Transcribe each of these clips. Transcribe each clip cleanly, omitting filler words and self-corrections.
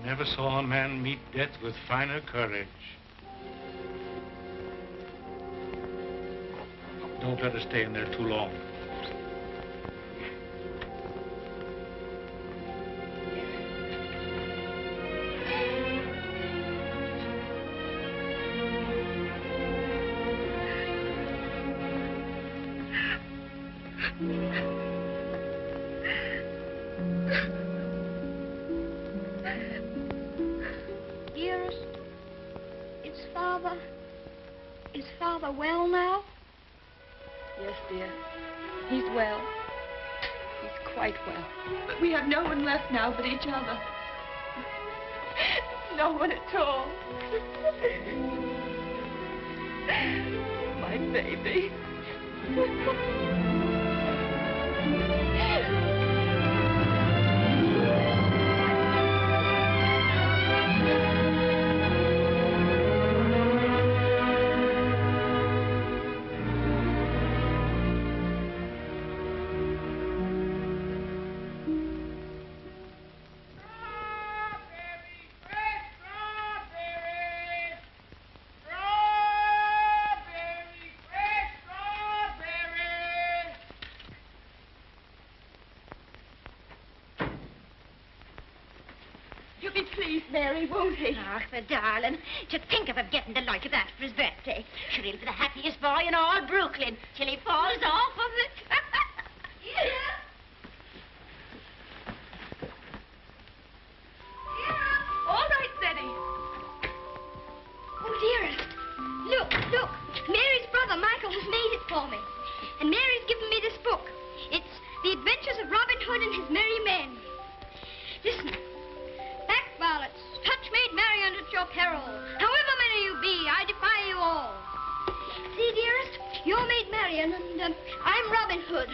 I never saw a man meet death with finer courage. Don't let her stay in there too long. Is Father well now? Yes, dear. He's well. He's quite well. But we have no one left now but each other. No one at all. My baby. Mary, won't he? Ach, the darling. To think of him getting the like of that for his birthday. Sure, he'll be the happiest boy in all Brooklyn till he falls off of it. Yeah. All right, Betty. Oh, dearest. Look. Mary's brother, Michael, has made it for me. And Mary's given me this book. It's The Adventures of Robin Hood and His Merry Men. Listen. Back varlets, touch maid Marian at your peril. However many you be, I defy you all. See, dearest, you're maid Marian, and I'm Robin Hood.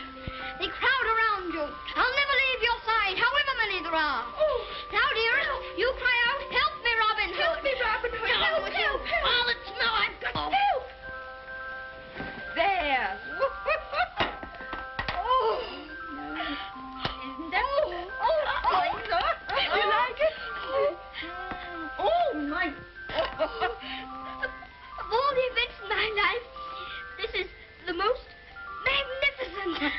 They crowd around you. I'll never leave your side, however many there are. Oh. Now, dearest, you cry out, help me, Robin Hood. Help me, Robin Hood. Help. Varlets, no, I've got Help. There. Oh. Isn't that? You like it? Oh, my. Of all the events in my life, this is the most magnificent.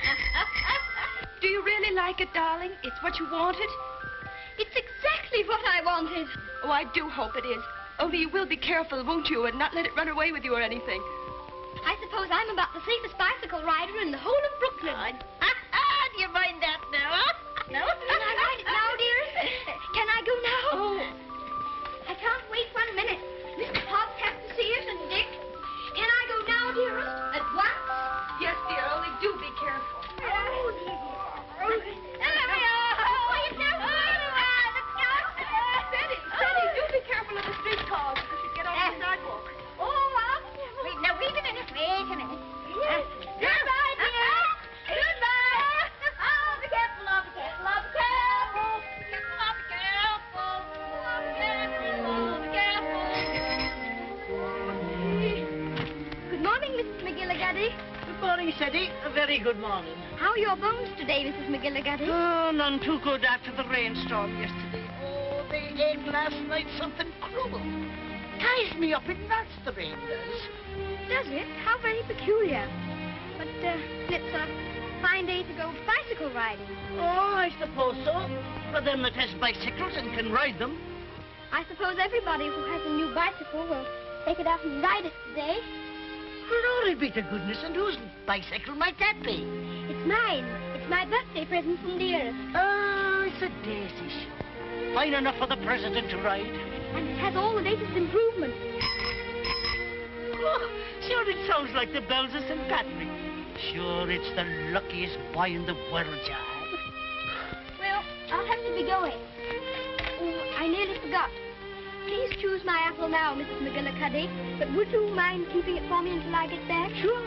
Do you really like it, darling? It's what you wanted? It's exactly what I wanted. Oh, I do hope it is. Only you will be careful, won't you, and not let it run away with you or anything. I suppose I'm about the safest bicycle rider in the whole of Brooklyn. Do you mind that now, huh? No? Can I ride it now, dearest? Can I go now? Oh. I can't wait 1 minute. Mr. Hobbs has to see it, and Dick. Can I go now, dearest? At once? Yes, dear, only do be careful. There we are. Quiet now. Betty, do be careful of the street cars because you get off the sidewalk. Wait a minute. Yes. Goodbye, dear. Goodbye. Oh, be careful. Good morning, Mrs. McGillicuddy. Good morning, Seddy. A very good morning. How are your bones today, Mrs. McGillicuddy? Oh, none too good after the rainstorm yesterday. Oh, they ate last night something cruel. Ties me up in knots, the rain does. Does it? How very peculiar. But it's a fine day to go bicycle riding. Oh, I suppose so. For them that has bicycles and can ride them. I suppose everybody who has a new bicycle will take it out and ride it today. Glory be to goodness, and whose bicycle might that be? It's mine. It's my birthday present from dearest. Oh, it's a daisy show. Fine enough for the president to ride. And it has all the latest improvements. Oh, sure, it sounds like the bells of St. Patrick. Sure, it's the luckiest boy in the world, John. Well, I'll have to be going. Oh, I nearly forgot. Please choose my apple now, Mrs. McGillicuddy. But would you mind keeping it for me until I get back? Sure.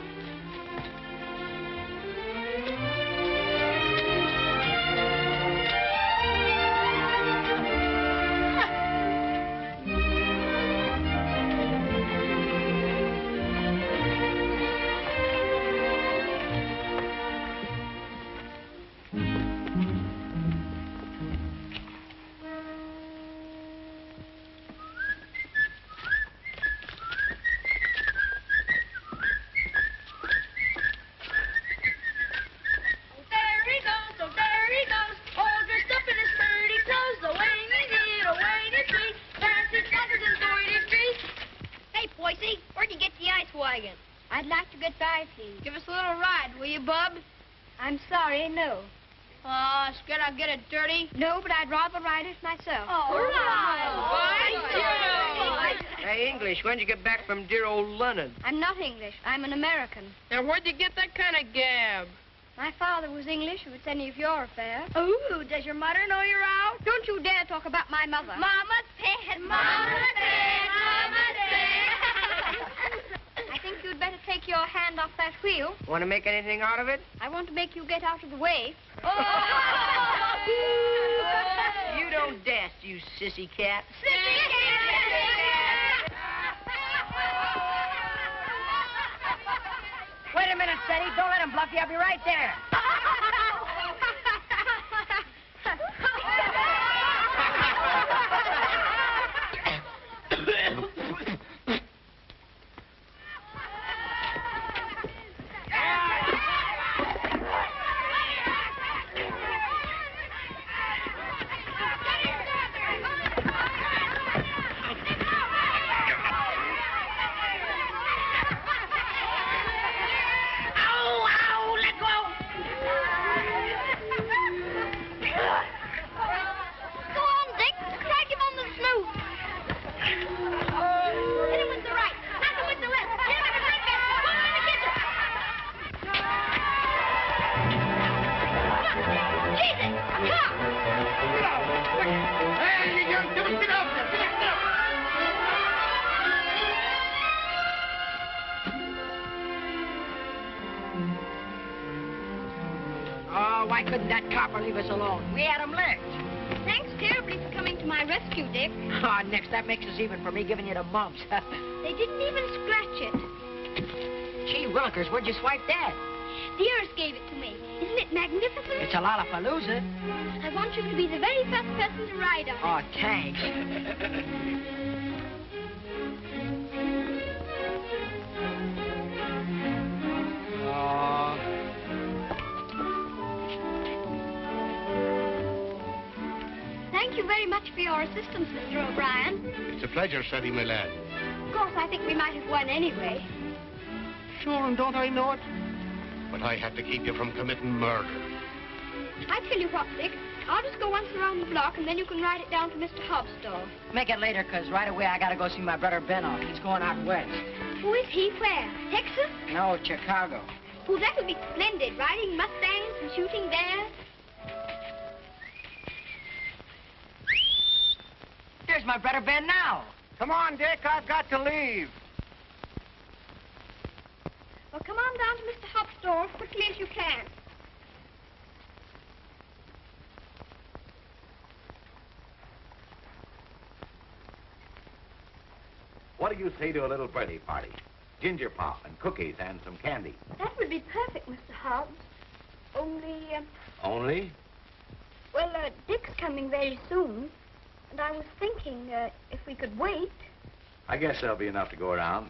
ride, please. Give us a little ride, will you, Bub? I'm sorry, no. Scared I'll get it dirty? No, but I'd rather ride it myself. Hey, English, when'd you get back from dear old London? I'm not English. I'm an American. Now, where'd you get that kind of gab? My father was English, if it's any of your affair. Ooh, does your mother know you're out? Don't you dare talk about my mother. Mama's pet, Mama's pet, Mama's pet. I think you'd better take your hand off that wheel. Want to make anything out of it? I want to make you get out of the way. You don't dast, you sissy cat. Wait a minute, Steady. Don't let him bluff you. I'll be right there. Why couldn't that copper leave us alone? We had him licked. Thanks terribly for coming to my rescue, Dick. Next, that makes us even for me giving you the mumps. They didn't even scratch it. Gee willikers, where'd you swipe that? The Earth gave it to me. Isn't it magnificent? It's a lollapalooza. I want you to be the very first person to ride on it. Oh, thanks. Thank you very much for your assistance, Mr. O'Brien. It's a pleasure, Freddie, my lad. Of course, I think we might have won anyway. Sure, and don't I know it? But I had to keep you from committing murder. I tell you what, Dick. I'll just go once around the block, and then you can ride it down to Mr. Hobbs' store. Make it later, because right away I got to go see my brother Benno. He's going out west. Who is he? Where? Texas? No, Chicago. Oh, that would be splendid. Riding mustangs and shooting bears. Here's my brother Ben now. Come on, Dick. I've got to leave. Well, come on down to Mr. Hobbs' store as quickly as you can. What do you say to a little birthday party? Ginger pop and cookies and some candy. That would be perfect, Mr. Hobbs. Only, Only? well, Dick's coming very soon. And I was thinking, if we could wait. I guess there'll be enough to go around.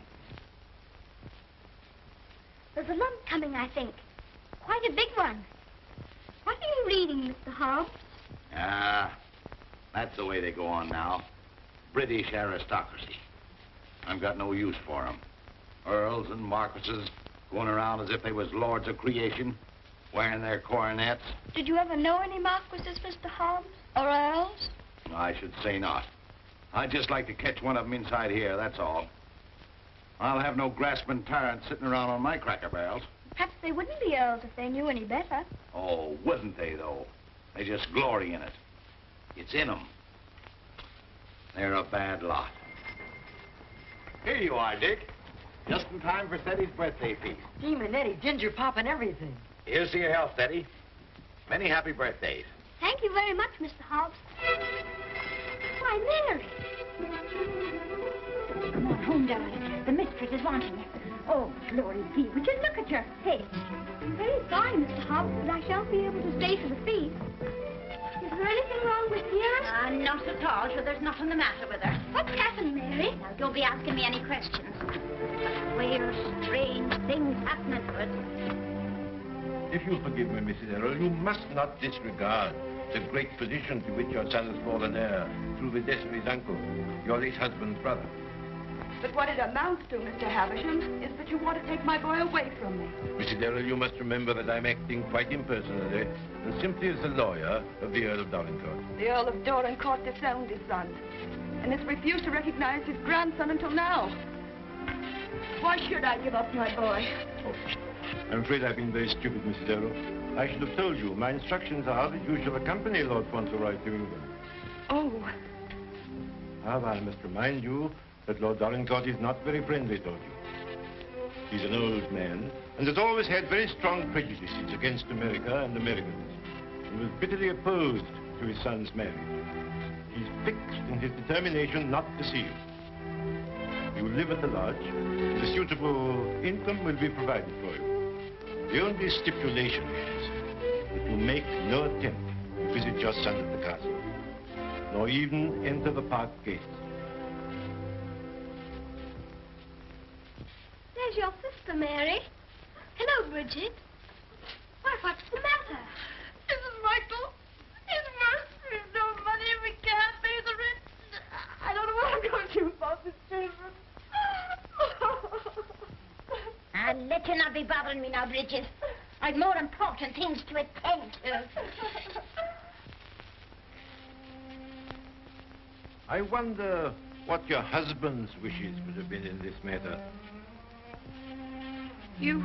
There's a lump coming, I think. Quite a big one. What are you reading, Mr. Hobbs? That's the way they go on now. British aristocracy. I've got no use for 'em. Earls and marquises going around as if they was lords of creation, wearing their coronets. Did you ever know any marquises, Mr. Hobbs? Or earls? I should say not. I'd just like to catch one of 'em inside here, that's all. I'll have no grasping tyrants sitting around on my cracker barrels. Perhaps they wouldn't be earls if they knew any better. Oh, wouldn't they, though? They just glory in it. It's in 'em. They're a bad lot. Here you are, Dick. Just in time for Teddy's birthday feast. Gee, Manetti, ginger pop and everything. Here's to your health, Teddy. Many happy birthdays. Thank you very much, Mr. Hobbs. Why, Mary. Come on home, darling. The mistress is wanting you. Oh, glory be. Would you look at your face? I'm very sorry, Mr. Hobbs, but I shan't be able to stay for the feast. Is there anything wrong with Dearest? Not at all, sure there's nothing the matter with her. What's happened, Mary? Now, don't be asking me any questions. Queer, strange things happening to us. If you'll forgive me, Mrs. Errol, you must not disregard the great position to which your son has fallen heir through the death of his uncle, your late husband's brother. But what it amounts to, Mr. Havisham, is that you want to take my boy away from me. Mrs. Errol, you must remember that I'm acting quite impersonally and simply as the lawyer of the Earl of Dorincourt. The Earl of Dorincourt disowned his son and has refused to recognize his grandson until now. Why should I give up my boy? Oh, I'm afraid I've been very stupid, Mrs. Errol. I should have told you. My instructions are that you shall accompany Lord Fauntleroy to England. Oh. However, I must remind you that Lord Dorincourt is not very friendly toward you. He's an old man and has always had very strong prejudices against America and Americans, and was bitterly opposed to his son's marriage. He's fixed in his determination not to see you. You will live at the lodge, and a suitable income will be provided for you. The only stipulation is that you make no attempt to visit your son at the castle, nor even enter the park gates. There's your sister, Mary. Hello, Bridget. Why, what's the matter? Mrs. Michael, it's worse. There's no money. We can't pay the rent. I don't know what I'm going to do about the children. I'll let you not be bothering me now, Bridget. I've more important things to attend to. I wonder what your husband's wishes would have been in this matter. You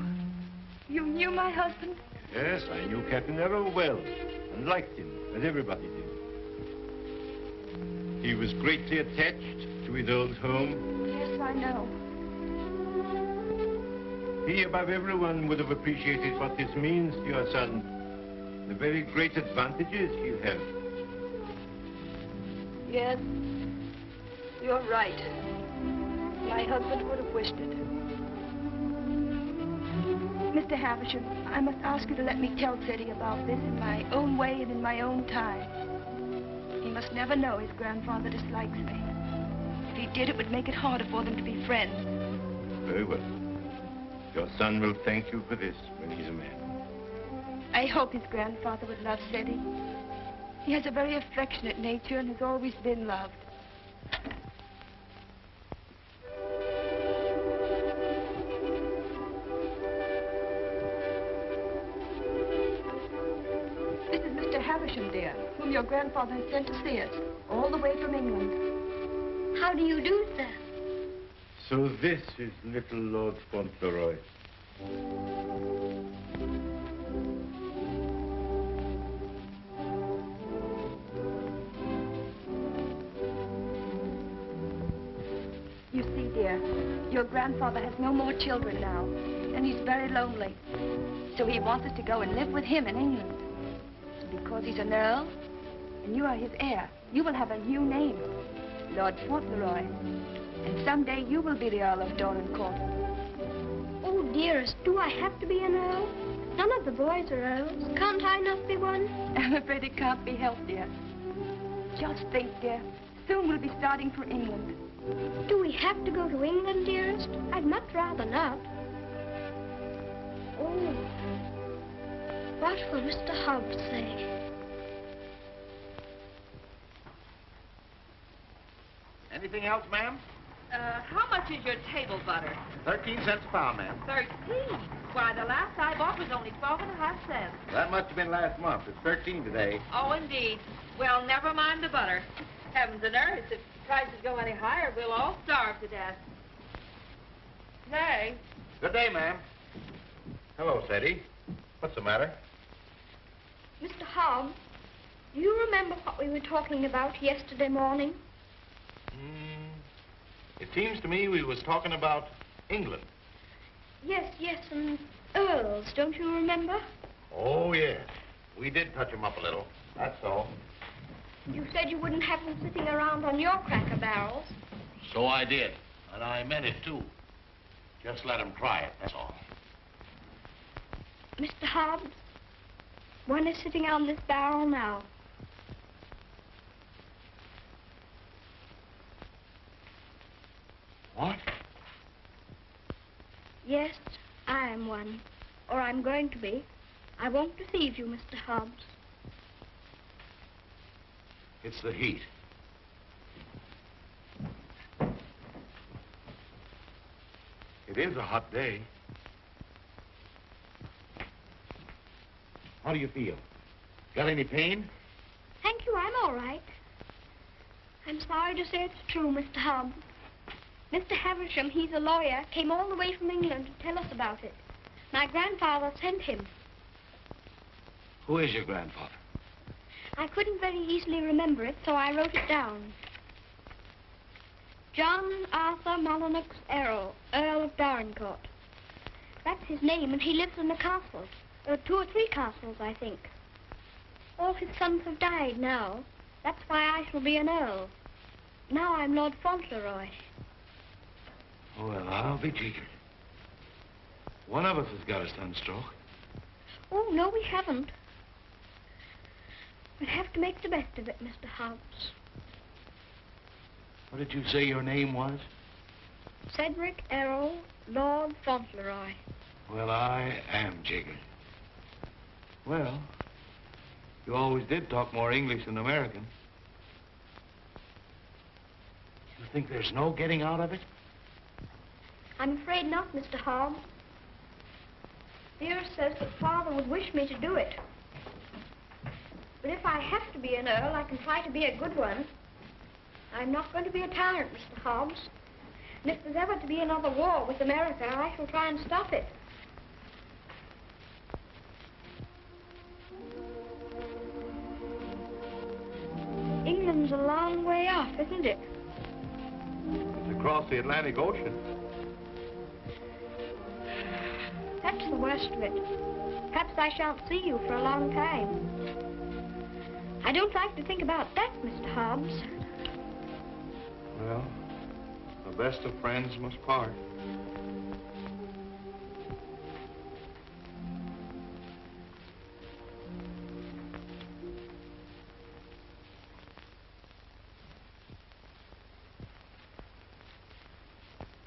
knew my husband? Yes, I knew Captain Errol well and liked him, as everybody did. He was greatly attached to his old home. Yes, I know. He, above everyone, would have appreciated what this means to your son. The very great advantages he'll have. Yes, you're right. My husband would have wished it. Mr. Havisham, I must ask you to let me tell Freddie about this in my own way and in my own time. He must never know his grandfather dislikes me. If he did, it would make it harder for them to be friends. Very well. Your son will thank you for this when he's a man. I hope his grandfather would love Freddie. He has a very affectionate nature and has always been loved. This is Mr. Havisham, dear, whom your grandfather has sent to see us, all the way from England. How do you do, sir? So this is little Lord Fauntleroy. You see, dear, your grandfather has no more children now, and he's very lonely. So he wants us to go and live with him in England. Because he's an earl, and you are his heir, you will have a new name, Lord Fauntleroy. And someday you will be the Earl of Dorincourt. Oh, dearest, do I have to be an earl? None of the boys are earls. Can't I not be one? I'm afraid it can't be helped, dear. Just think, dear. Soon we'll be starting for England. Do we have to go to England, dearest? I'd much rather not. Oh, what will Mr. Hobbs say? Anything else, ma'am? How much is your table butter? 13 cents a pound, ma'am. 13? Why, the last I bought was only 12.5 cents. That must have been last month. It's 13 today. Oh, indeed. Well, never mind the butter. Heavens and earth, if prices go any higher, we'll all starve to death. Nay. Good day, ma'am. Hello, Sadie. What's the matter? Mr. Hobbs, do you remember what we were talking about yesterday morning? It seems to me we was talking about England. Yes, and earls, don't you remember? Oh, yes. We did touch them up a little. That's all. You said you wouldn't have them sitting around on your cracker barrels. So I did. And I meant it, too. Just let them try it, that's all. Mr. Hobbs, one is sitting on this barrel now. What? Yes, I am one. Or I'm going to be. I won't deceive you, Mr. Hobbs. It's the heat. It is a hot day. How do you feel? Got any pain? Thank you, I'm all right. I'm sorry to say it's true, Mr. Hobbs. Mr. Havisham, he's a lawyer, came all the way from England to tell us about it. My grandfather sent him. Who is your grandfather? I couldn't very easily remember it, so I wrote it down. John Arthur Mullenix Errol, Earl of Dorincourt. That's his name, and he lives in a castle. 2 or 3 castles, I think. All his sons have died now. That's why I shall be an earl. Now I'm Lord Fauntleroy. Well, I'll be jiggered. One of us has got a sunstroke. Oh, no, we haven't. We'll have to make the best of it, Mr. Hobbs. What did you say your name was? Cedric Errol, Lord Fauntleroy. Well, I am jiggered. Well, you always did talk more English than American. You think there's no getting out of it? I'm afraid not, Mr. Hobbs. Dearest says that Father would wish me to do it. But if I have to be an earl, I can try to be a good one. I'm not going to be a tyrant, Mr. Hobbs. And if there's ever to be another war with America, I shall try and stop it. England's a long way off, isn't it? It's across the Atlantic Ocean. That's the worst of it. Perhaps I shan't see you for a long time. I don't like to think about that, Mr. Hobbs. Well, the best of friends must part.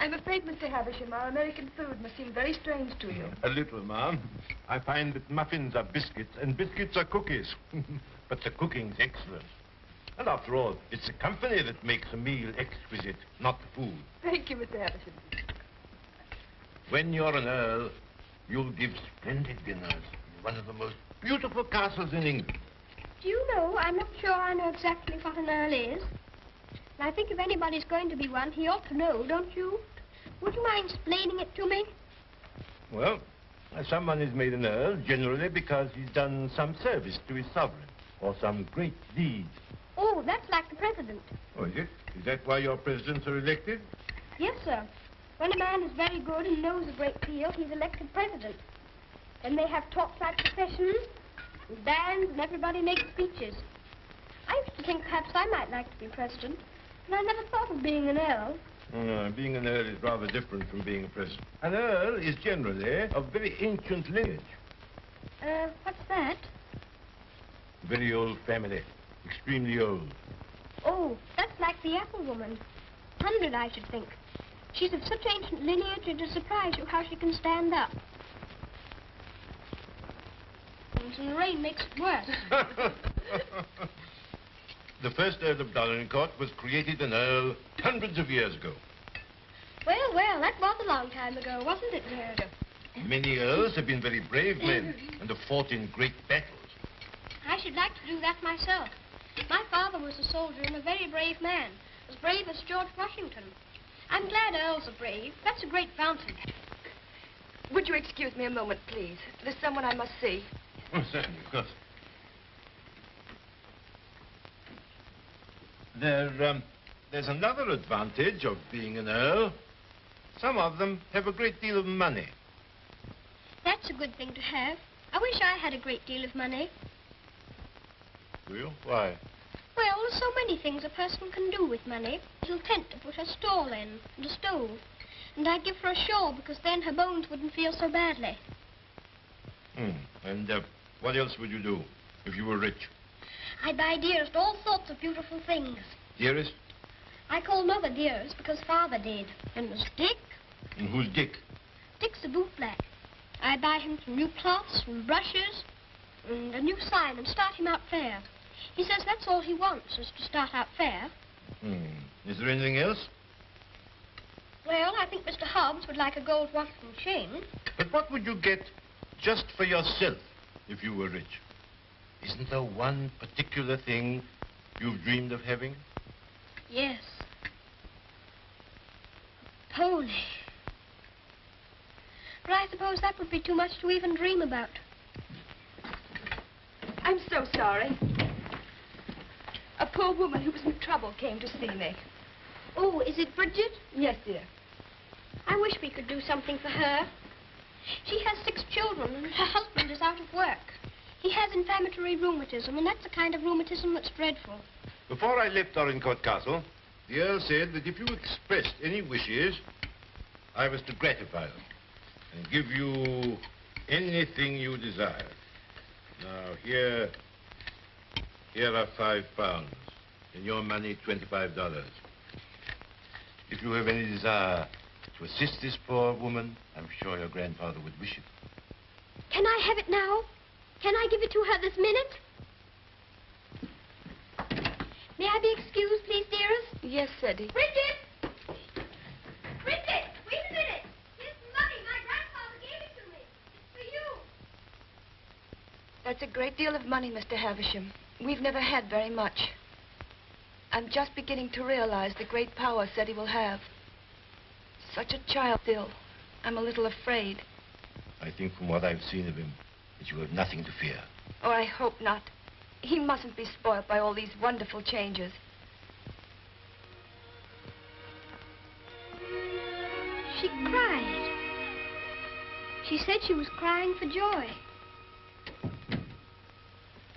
I'm afraid, Mr. Havisham, our American food must seem very strange to you. A little, ma'am. I find that muffins are biscuits and biscuits are cookies. But the cooking's excellent. And after all, it's the company that makes a meal exquisite, not the food. Thank you, Mr. Havisham. When you're an earl, you'll give splendid dinners in one of the most beautiful castles in England. Do you know, I'm not sure I know exactly what an earl is. And I think if anybody's going to be one, he ought to know, don't you? Would you mind explaining it to me? Well, someone is made an earl generally because he's done some service to his sovereign or some great deed. Oh, that's like the president. Oh, is it? Is that why your presidents are elected? Yes, sir. When a man is very good and knows a great deal, he's elected president. Then they have torchlight processions, and bands, and everybody makes speeches. I used to think perhaps I might like to be president, and I never thought of being an earl. No, being an earl is rather different from being a president. An earl is generally of very ancient lineage. What's that? Very old family. Extremely old. Oh, that's like the apple woman. 100, I should think. She's of such ancient lineage, it'll surprise you how she can stand up. And the rain makes it worse. The first Earl of Dorincourt was created an earl hundreds of years ago. Well, well, that was a long time ago, wasn't it, dear? Many earls have been very brave men and have fought in great battles. I should like to do that myself. My father was a soldier and a very brave man, as brave as George Washington. I'm glad earls are brave. That's a great fountain. Would you excuse me a moment, please? There's someone I must see. Oh, certainly, of course. There's another advantage of being an earl. Some of them have a great deal of money. That's a good thing to have. I wish I had a great deal of money. Do you? Why? Well, there's so many things a person can do with money. A little tent to put her stall in, and a stove. And I'd give her a shawl, because then her bones wouldn't feel so badly. And what else would you do if you were rich? I'd buy Dearest all sorts of beautiful things. Dearest? I call Mother Dearest because Father did. And there's Dick. And who's Dick? Dick's a bootblack. I'd buy him some new cloths and brushes and a new sign and start him out fair. He says that's all he wants, is to start out fair. Is there anything else? Well, I think Mr. Hobbs would like a gold watch and chain. But what would you get just for yourself if you were rich? Isn't there one particular thing you've dreamed of having? Yes. A pony. But I suppose that would be too much to even dream about. I'm so sorry. A poor woman who was in trouble came to see me. Oh, is it Bridget? Yes, dear. I wish we could do something for her. She has 6 children, and her husband is out of work. He has inflammatory rheumatism, and that's the kind of rheumatism that's dreadful. Before I left Dorincourt Castle, the Earl said that if you expressed any wishes, I was to gratify them and give you anything you desire. Now, here are £5. In your money, $25. If you have any desire to assist this poor woman, I'm sure your grandfather would wish it. Can I have it now? Can I give it to her this minute? May I be excused, please, dearest? Yes, Eddie. Bridget! Bridget, wait a minute. Here's some money. My grandfather gave it to me. It's for you. That's a great deal of money, Mr. Havisham. We've never had very much. I'm just beginning to realize the great power Eddie will have. Such a child still. I'm a little afraid. I think from what I've seen of him, that you have nothing to fear. Oh, I hope not. He mustn't be spoiled by all these wonderful changes. She cried. She said she was crying for joy.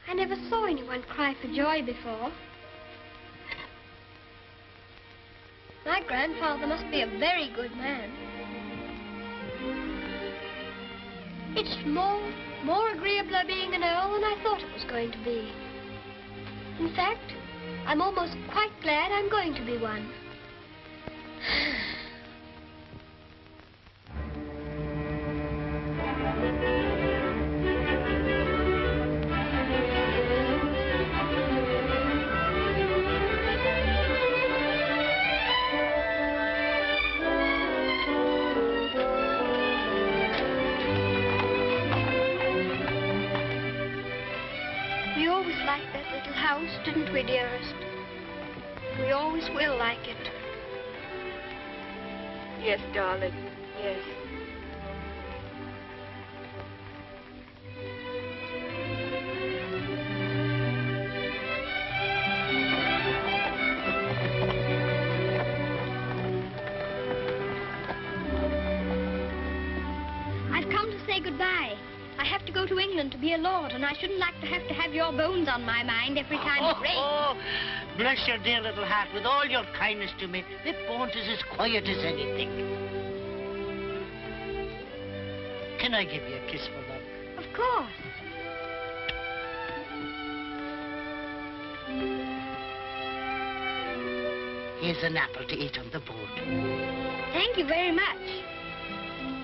I never saw anyone cry for joy before. My grandfather must be a very good man. It's more agreeabler being an earl than I thought it was going to be. In fact, I'm almost quite glad I'm going to be one. Didn't we, dearest? We always will like it. Yes, darling. Yes. I've come to say goodbye. I have to go to England to be a lord, and I shouldn't like to have your bones on my mind every time it rains. Oh, bless your dear little heart. With all your kindness to me, the Bones is as quiet as anything. Can I give you a kiss for that? Of course. Here's an apple to eat on the boat. Thank you very much.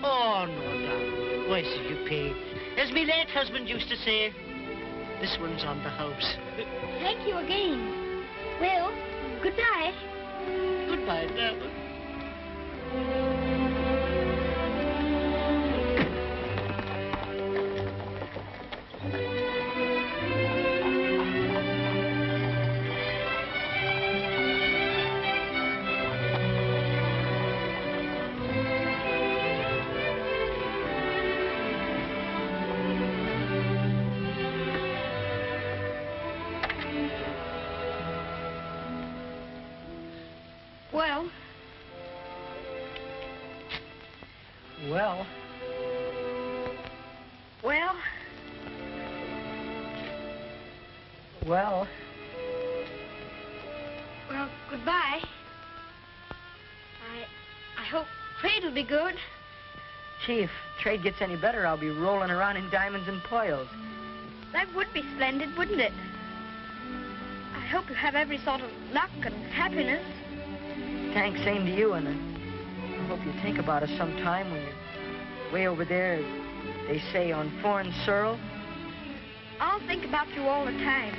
Oh, no, darling. Why should you pay? As my late husband used to say, this one's on the house. Thank you again. Well, goodbye. Goodbye, darling. Well. Well. Well. Well. Well, goodbye. I hope trade will be good. Gee, if trade gets any better, I'll be rolling around in diamonds and pearls. That would be splendid, wouldn't it? I hope you have every sort of luck and happiness. Thanks, same to you, and I hope you think about us sometime when you're way over there, they say, on foreign soil. I'll think about you all the time,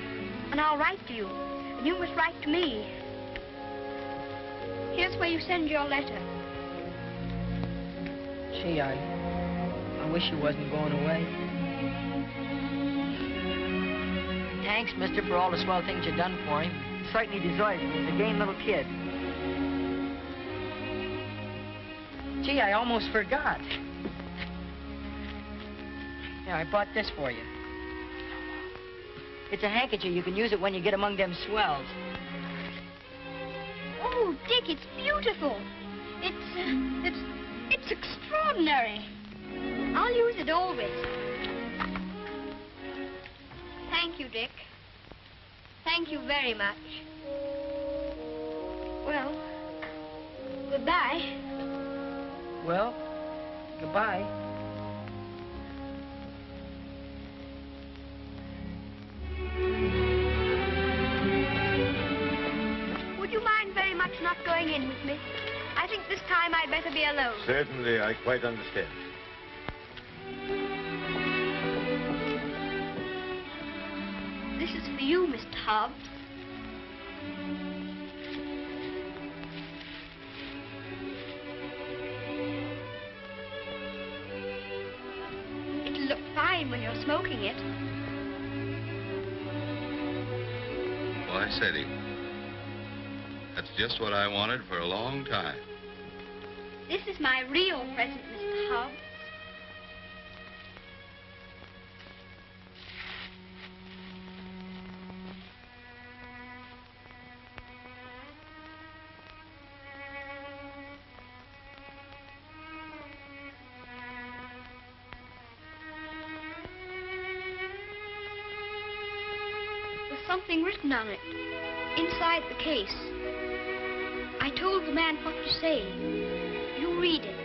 and I'll write to you, and you must write to me. Here's where you send your letter. Gee, I wish you wasn't going away. Thanks, mister, for all the swell things you've done for him. He certainly deserves it. He's a game little kid. Gee, I almost forgot. Here, I bought this for you. It's a handkerchief. You can use it when you get among them swells. Oh, Dick, it's beautiful. It's extraordinary. I'll use it always. Thank you, Dick. Thank you very much. Well, goodbye. Well, goodbye. Would you mind very much not going in with me? I think this time I'd better be alone. Certainly, I quite understand. This is for you, Mr. Hobbs. It'll look fine when you're smoking it. Why, Sadie, that's just what I wanted for a long time. This is my real present, Mr. Hobbs. There's something written on it, inside the case. I told the man what to say. You read it.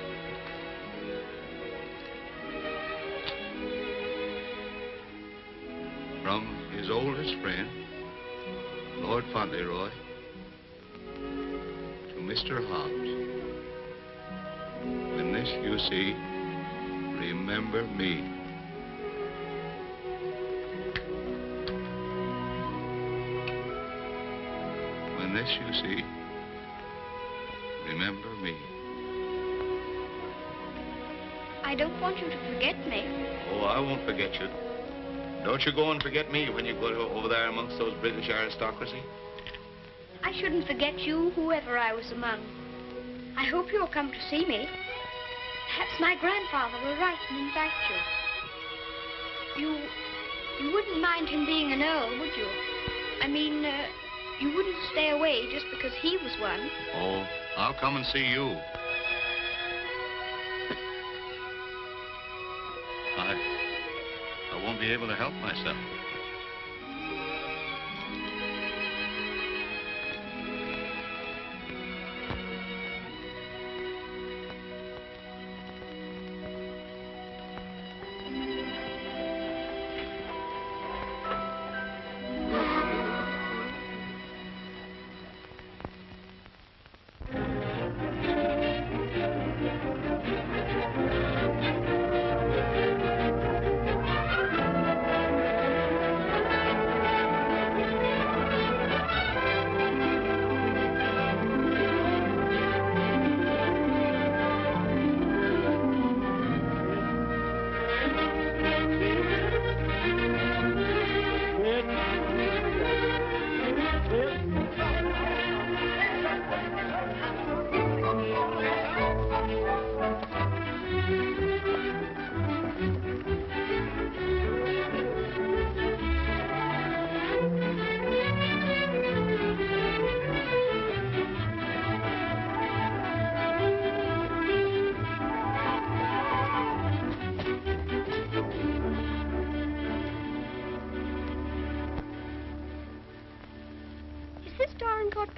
From his oldest friend, Lord Fauntleroy, to Mr. Hobbs. When this you see, remember me. When this you see, remember me. I don't want you to forget me. Oh, I won't forget you. Don't you go and forget me when you go over there amongst those British aristocracy. I shouldn't forget you, whoever I was among. I hope you'll come to see me. Perhaps my grandfather will write and invite you. You wouldn't mind him being an earl, would you? I mean, you wouldn't stay away just because he was one. Oh, I'll come and see you. I won't be able to help myself.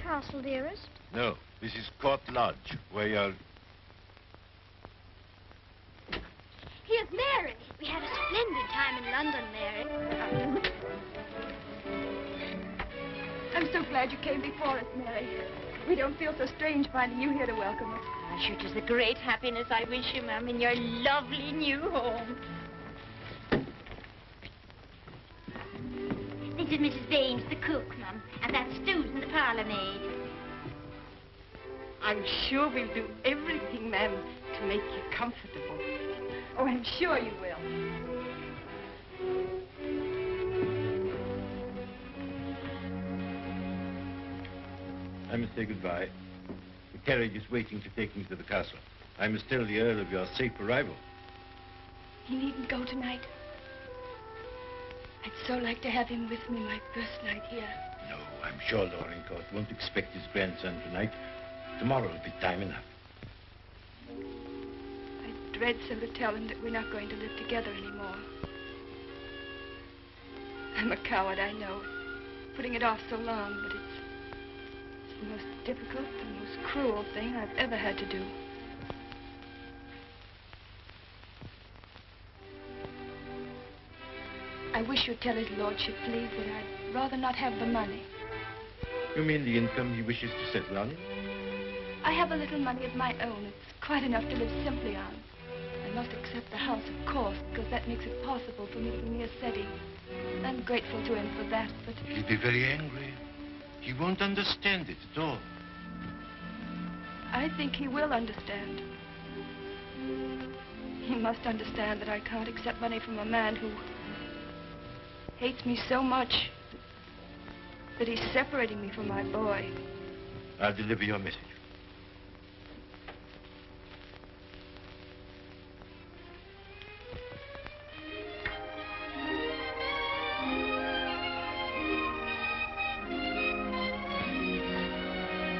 Castle, dearest? No, this is Court Lodge, where you're... Here's Mary. We had a splendid time in London, Mary. I'm so glad you came before us, Mary. We don't feel so strange finding you here to welcome us. I sure 'tis a great happiness I wish you, ma'am, in your lovely new home. This is Mrs. Baines, the cook, ma'am, and that's Susan, the parlour maid. I'm sure we'll do everything, ma'am, to make you comfortable. Oh, I'm sure you will. I must say goodbye. The carriage is waiting to take me to the castle. I must tell the Earl of your safe arrival. He needn't go tonight. I'd so like to have him with me my first night here. No, I'm sure Dorincourt won't expect his grandson tonight. Tomorrow will be time enough. I dread so to tell him that we're not going to live together anymore. I'm a coward, I know, putting it off so long, but it's the most difficult, the most cruel thing I've ever had to do. I wish you'd tell his lordship, please, that I'd rather not have the money. You mean the income he wishes to settle on? I have a little money of my own. It's quite enough to live simply on. I must accept the house, of course, because that makes it possible for me to be near Seti. I'm grateful to him for that, but... He'll be very angry. He won't understand it at all. I think he will understand. He must understand that I can't accept money from a man who hates me so much that he's separating me from my boy. I'll deliver your message.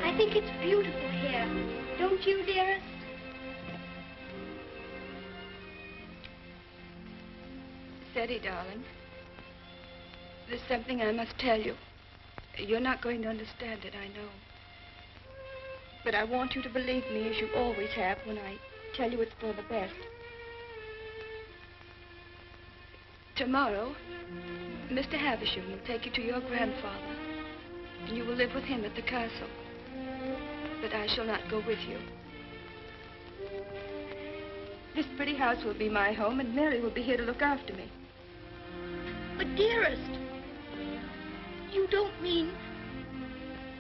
I think it's beautiful here. Don't you, dearest? Seti, darling. There's something I must tell you. You're not going to understand it, I know. But I want you to believe me, as you always have, when I tell you it's for the best. Tomorrow, Mr. Havisham will take you to your grandfather, and you will live with him at the castle. But I shall not go with you. This pretty house will be my home, and Mary will be here to look after me. But, dearest, you don't mean...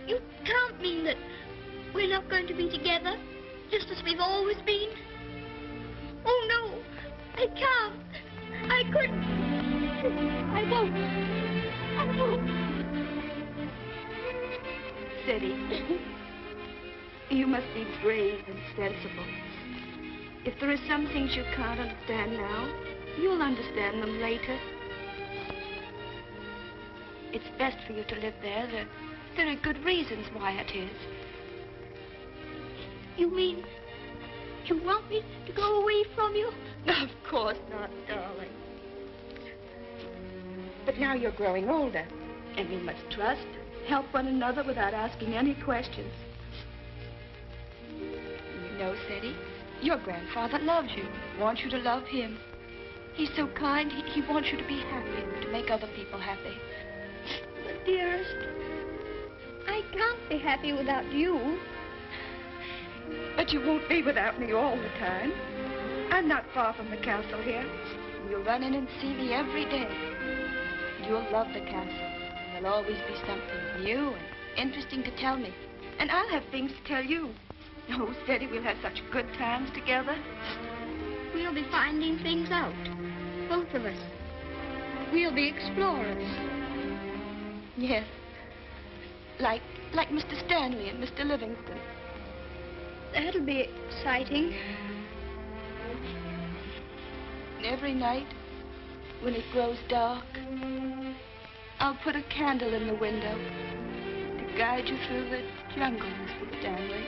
You can't mean that we're not going to be together, just as we've always been. Oh, no, I can't. I couldn't. I won't. I won't. Seti, you must be brave and sensible. If there are some things you can't understand now, you'll understand them later. It's best for you to live there. There are good reasons why it is. You mean you want me to go away from you? Of course not, darling. But now you're growing older, and we must trust, help one another without asking any questions. You know, Seti, your grandfather loves you, wants you to love him. He's so kind, he wants you to be happy, to make other people happy. But, dearest, I can't be happy without you. But you won't be without me all the time. I'm not far from the castle here. You'll run in and see me every day. You'll love the castle. There'll always be something new and interesting to tell me. And I'll have things to tell you. Oh, Seti, we'll have such good times together. We'll be finding things out, both of us. We'll be explorers. Yes. Like Mr. Stanley and Mr. Livingston. That'll be exciting. And every night, when it grows dark, I'll put a candle in the window to guide you through the jungle, Mr. Stanley.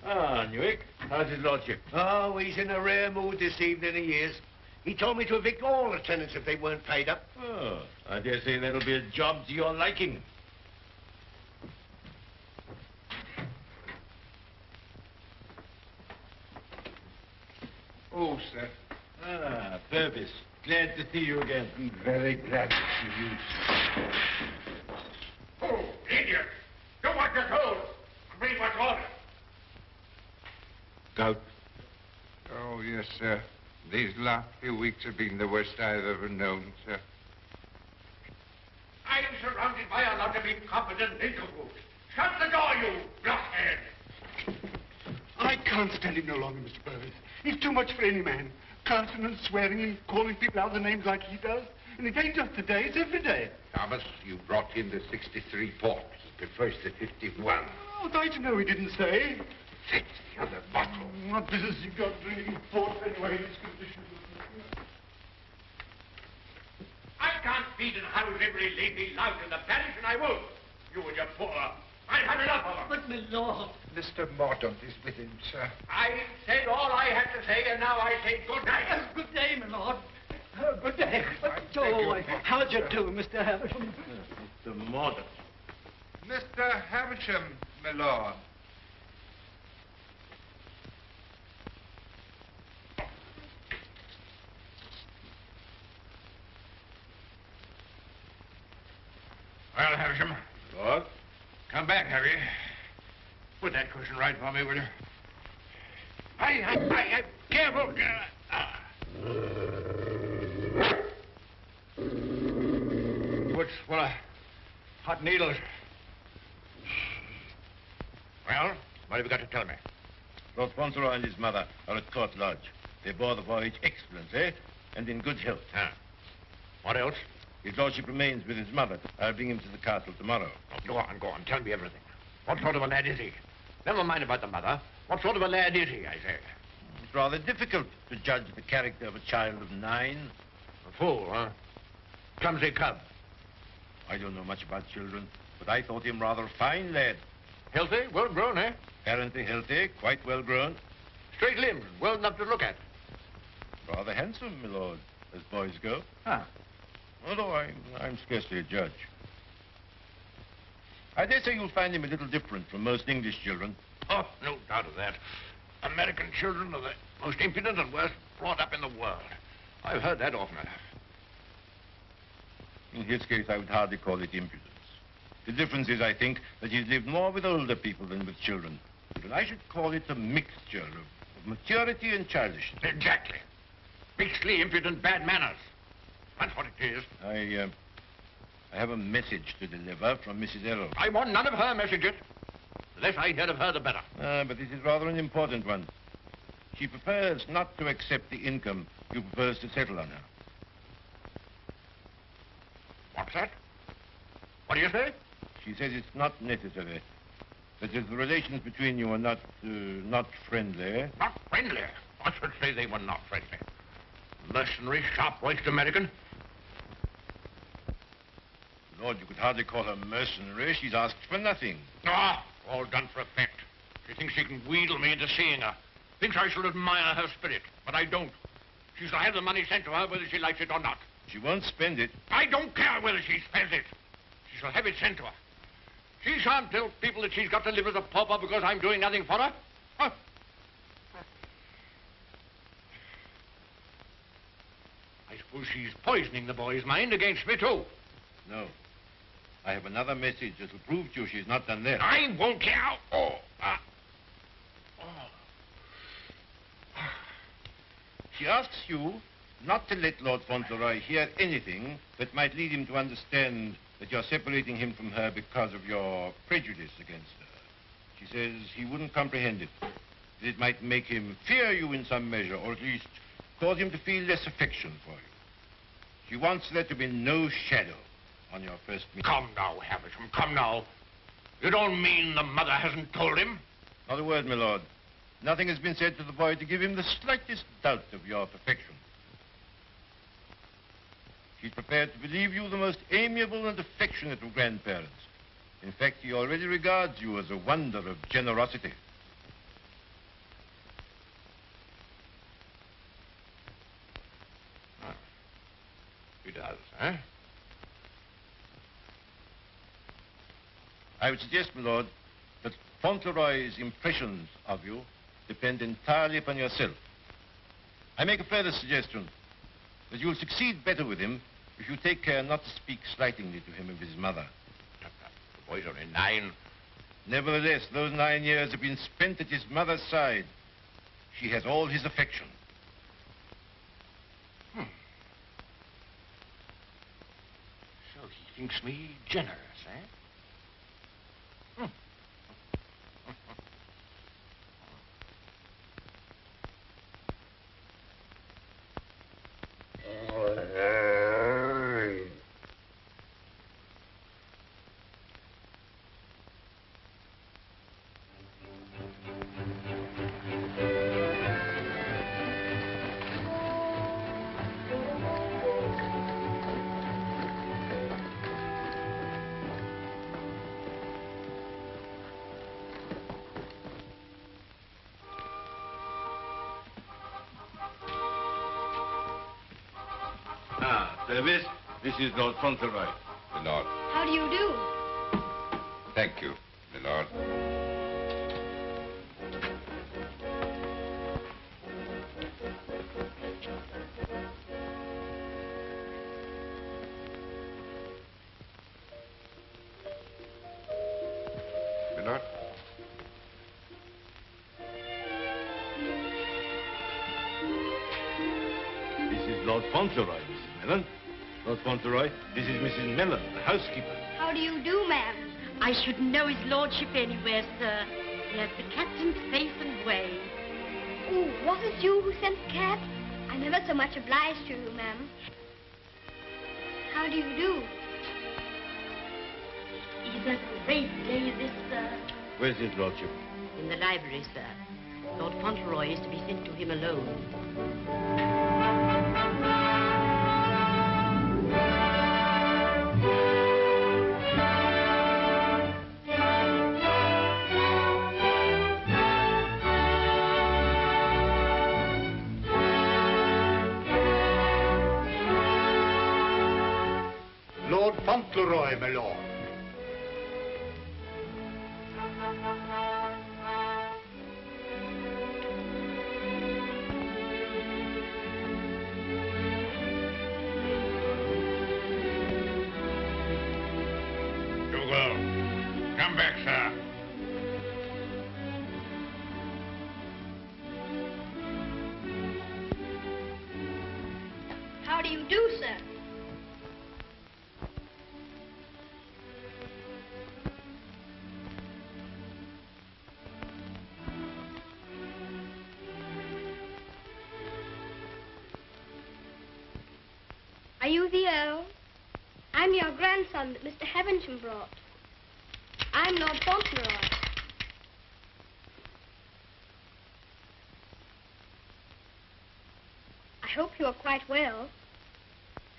Ah, Newick. How's his lordship? Oh, he's in a rare mood this evening, he is. He told me to evict all the tenants if they weren't paid up. Oh, I dare say that'll be a job to your liking. Oh, sir. Ah, Purvis. Glad to see you again. I'm very glad to see you, sir. Oh, idiot! Do what you're told. Read what's ordered. Gout. Oh, yes, sir. These last few weeks have been the worst I've ever known, sir. I'm surrounded by a lot of incompetent nincompoofs. Shut the door, you blockhead! I can't stand him no longer, Mr. Purvis. He's too much for any man. Cursing and swearing and calling people out their names like he does. And it ain't just today, it's every day. Thomas, you brought in the 63 port. He prefers the 51. Oh, I'd know he didn't say. Fetch the other bottle. What business you got drinking port anyway in this condition? I can't feed and house every lazy lout in the parish, and I won't. You and your poor. I've had enough of them. But, my lord. Mr. Mordaunt is with him, sir. I said all I had to say, and now I say good night. Good day, my lord. Good day. How'd you do, Mr. Havisham? Mr. Mordaunt. Mr. Havisham, my lord. Well, Havisham. Lord? Come back, have you? Put that cushion right for me, will you? I careful. What's full of hot needles? Well, what have you got to tell me? Lord Fauntleroy and his mother are at Court Lodge. They bore the voyage excellently and in good health. Ah. What else? His lordship remains with his mother. I'll bring him to the castle tomorrow. Oh, go on. Tell me everything. What sort of a lad is he? Never mind about the mother. What sort of a lad is he, I say? It's rather difficult to judge the character of a child of 9. A fool, huh? Clumsy cub. I don't know much about children, but I thought him rather a fine lad. Healthy? Well grown, eh? Apparently healthy, quite well grown. Straight limbs, well enough to look at. Rather handsome, my lord, as boys go. Huh. Although I'm scarcely a judge. I dare say you'll find him a little different from most English children. Oh, no doubt of that. American children are the most impudent and worst brought up in the world. I've heard that often enough. In his case, I would hardly call it impudence. The difference is, I think, that he's lived more with older people than with children. But I should call it a mixture of maturity and childishness. Exactly. Beastly, impudent, bad manners. That's what it is. I have a message to deliver from Mrs. Errol. I want none of her messages. The less I hear of her, the better. But this is rather an important one. She prefers not to accept the income you propose to settle on her. What's that? What do you say? She says it's not necessary. That is, the relations between you are not friendly. Not friendly? I should say they were not friendly. Mercenary, sharp-voiced American. Lord, you could hardly call her mercenary. She's asked for nothing. Ah, all done for effect. She thinks she can wheedle me into seeing her. Thinks I shall admire her spirit, but I don't. She shall have the money sent to her whether she likes it or not. She won't spend it. I don't care whether she spends it. She shall have it sent to her. She shan't tell people that she's got to live as a pauper because I'm doing nothing for her. Huh? I suppose she's poisoning the boy's mind against me, too. No. I have another message that'll prove to you she's not done that. I won't care. She asks you not to let Lord Fauntleroy hear anything that might lead him to understand that you're separating him from her because of your prejudice against her. She says he wouldn't comprehend it. That it might make him fear you in some measure, or at least cause him to feel less affection for you. She wants there to be no shadow on your first meeting. Come now, Havisham, come now. You don't mean the mother hasn't told him? Not a word, my lord. Nothing has been said to the boy to give him the slightest doubt of your perfection. She's prepared to believe you the most amiable and affectionate of grandparents. In fact, he already regards you as a wonder of generosity. Huh? I would suggest, my lord, that Fauntleroy's impressions of you depend entirely upon yourself. I make a further suggestion, that you'll succeed better with him if you take care not to speak slightingly to him of his mother. The boy's only 9. Nevertheless, those 9 years have been spent at his mother's side. She has all his affection. So he thinks me generous, eh? Service, this is Lord Fauntleroy. My lord. How do you do? Thank you, my lord. My lord. This is Lord Fauntleroy, Mrs. Mellon. Lord Fauntleroy, this is Mrs. Mellon, the housekeeper. How do you do, ma'am? I shouldn't know his lordship anywhere, sir. He has the captain's face and way. Oh, was it you who sent the cat? I'm ever so much obliged to you, ma'am. How do you do? He's a great day, this, sir. Where's his lordship? In the library, sir. Lord Fauntleroy is to be sent to him alone. Lord Fauntleroy, my lord. Dougal, come back, sir. How do you do, sir? Are you the Earl? I'm your grandson that Mr. Havisham brought. I'm Lord Fauntleroy. I hope you are quite well.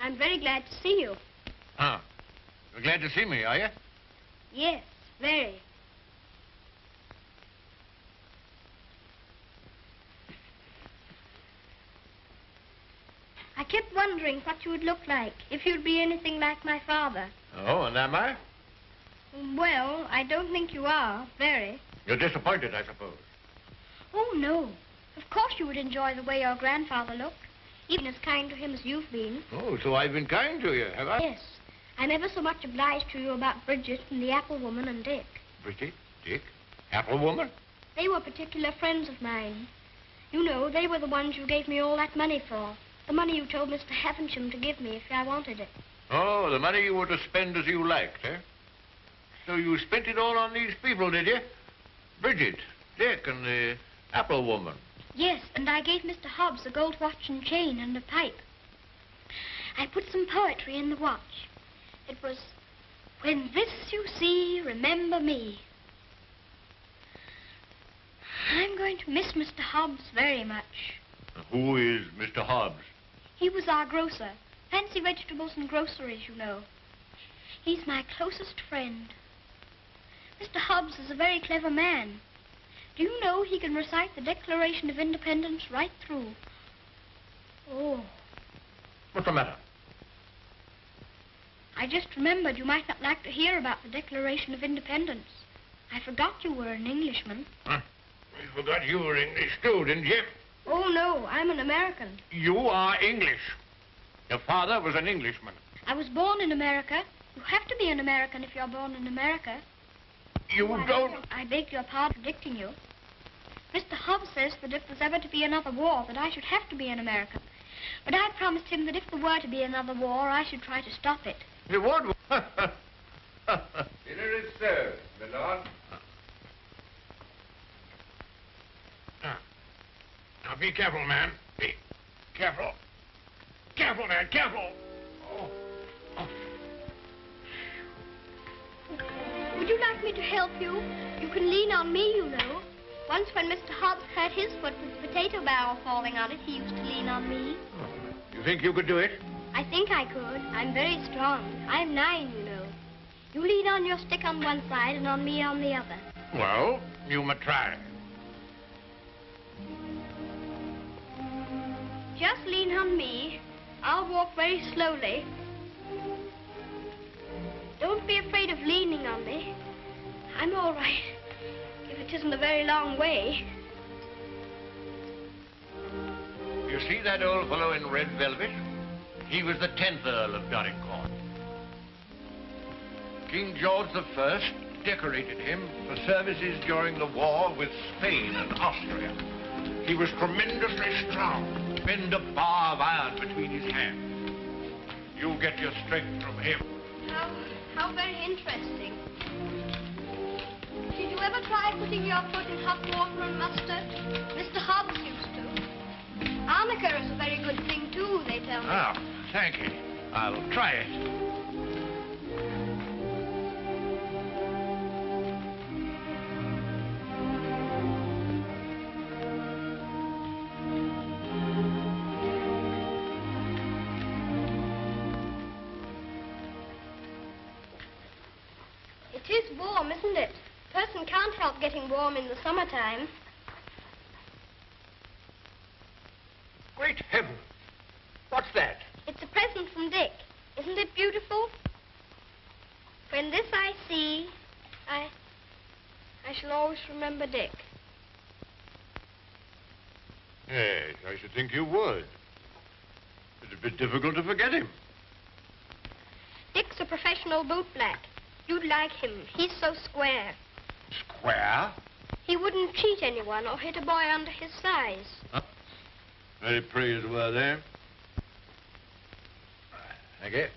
I'm very glad to see you. Ah, you're glad to see me, are you? Yes, very. I kept wondering what you would look like if you'd be anything like my father. Oh, and am I? Well, I don't think you are, very. You're disappointed, I suppose. Oh, no. Of course you would enjoy the way your grandfather looked, even as kind to him as you've been. Oh, so I've been kind to you, have I? Yes. I'm ever so much obliged to you about Bridget and the apple woman and Dick. Bridget, Dick, apple woman? They were particular friends of mine. You know, they were the ones you gave me all that money for. The money you told Mr. Havisham to give me if I wanted it. Oh, the money you were to spend as you liked, eh? So you spent it all on these people, did you? Bridget, Dick, and the apple woman. Yes, and I gave Mr. Hobbs a gold watch and chain and a pipe. I put some poetry in the watch. It was, "When this you see, remember me." I'm going to miss Mr. Hobbs very much. Who is Mr. Hobbs? He was our grocer. Fancy vegetables and groceries, you know. He's my closest friend. Mr. Hobbs is a very clever man. Do you know he can recite the Declaration of Independence right through? Oh. What's the matter? I just remembered you might not like to hear about the Declaration of Independence. I forgot you were an Englishman. Huh? You forgot you were English too, didn't you? Oh, no, I'm an American. You are English. Your father was an Englishman. I was born in America. You have to be an American if you're born in America. You don't... I beg your pardon for predicting you. Mr. Hobbs says that if there's ever to be another war, that I should have to be an American. But I promised him that if there were to be another war, I should try to stop it. You would? Dinner is served, my lord. Now, be careful, man. Be careful. Careful, man, careful. Oh. Oh. Would you like me to help you? You can lean on me, you know. Once when Mr. Hobbs hurt his foot with the potato barrel falling on it, he used to lean on me. You think you could do it? I think I could. I'm very strong. I'm 9, you know. You lean on your stick on one side and on me on the other. Well, you may try. Just lean on me. I'll walk very slowly. Don't be afraid of leaning on me. I'm all right, if it isn't a very long way. You see that old fellow in red velvet? He was the 10th Earl of Dorincourt. King George I decorated him for services during the war with Spain and Austria. He was tremendously strong. Bend a bar of iron between his hands. You get your strength from him. How very interesting. Did you ever try putting your foot in hot water and mustard? Mr. Hobbs used to. Arnica is a very good thing, too, they tell me. Ah, thank you. I'll try it. It is warm, isn't it? A person can't help getting warm in the summertime. Great heaven! What's that? It's a present from Dick. Isn't it beautiful? When this I see, I shall always remember Dick. Yes, I should think you would. It'd be difficult to forget him. Dick's a professional bootblack. You'd like him. He's so square. Square? He wouldn't cheat anyone or hit a boy under his size. Huh? Very praised were they. Thank you.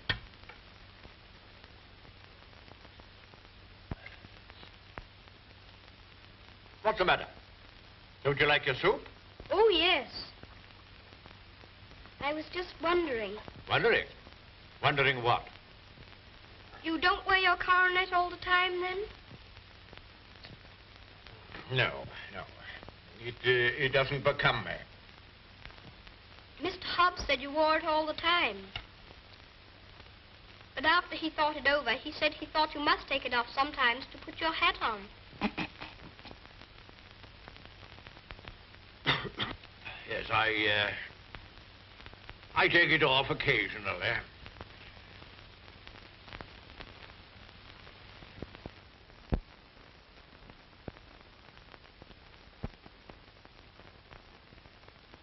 What's the matter? Don't you like your soup? Oh, yes. I was just wondering. Wondering? Wondering what? You don't wear your coronet all the time, then? No. It doesn't become me. Mr. Hobbs said you wore it all the time. But after he thought it over, he said he thought you must take it off sometimes to put your hat on. Yes, I take it off occasionally.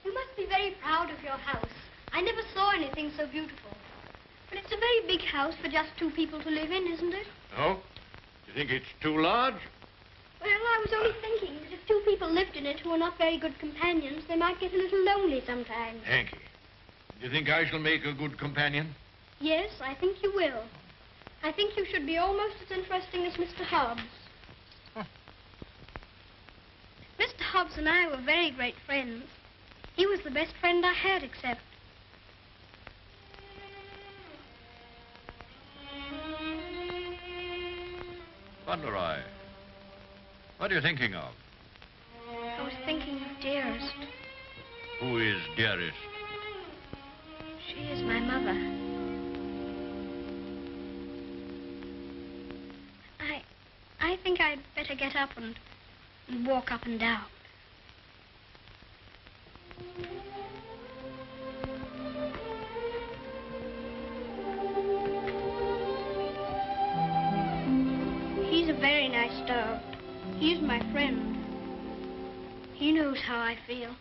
You must be very proud of your house. I never saw anything so beautiful. But it's a very big house for just 2 people to live in, isn't it? Oh? You think it's too large? Well, I was only thinking that if 2 people lived in it who are not very good companions, they might get a little lonely sometimes. Hanky, do you think I shall make a good companion? Yes, I think you will. I think you should be almost as interesting as Mr. Hobbs. Huh. Mr. Hobbs and I were very great friends. He was the best friend I had, except... Fauntleroy, what are you thinking of? I was thinking of Dearest. Who is Dearest? She is my mother. I think I'd better get up and walk up and down. He's my friend. He knows how I feel.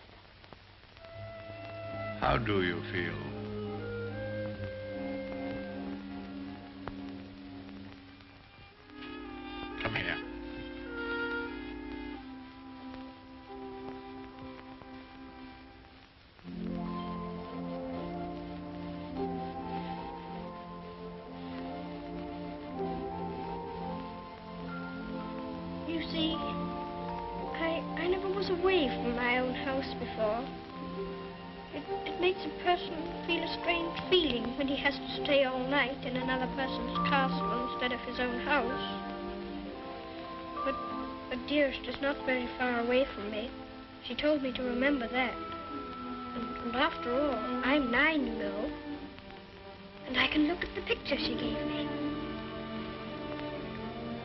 How do you feel? Come here. You see, I never was away from my own house before. It makes a person feel a strange feeling when he has to stay all night in another person's castle instead of his own house. But Dearest is not very far away from me. She told me to remember that. And after all, I'm 9, you know. And I can look at the picture she gave me.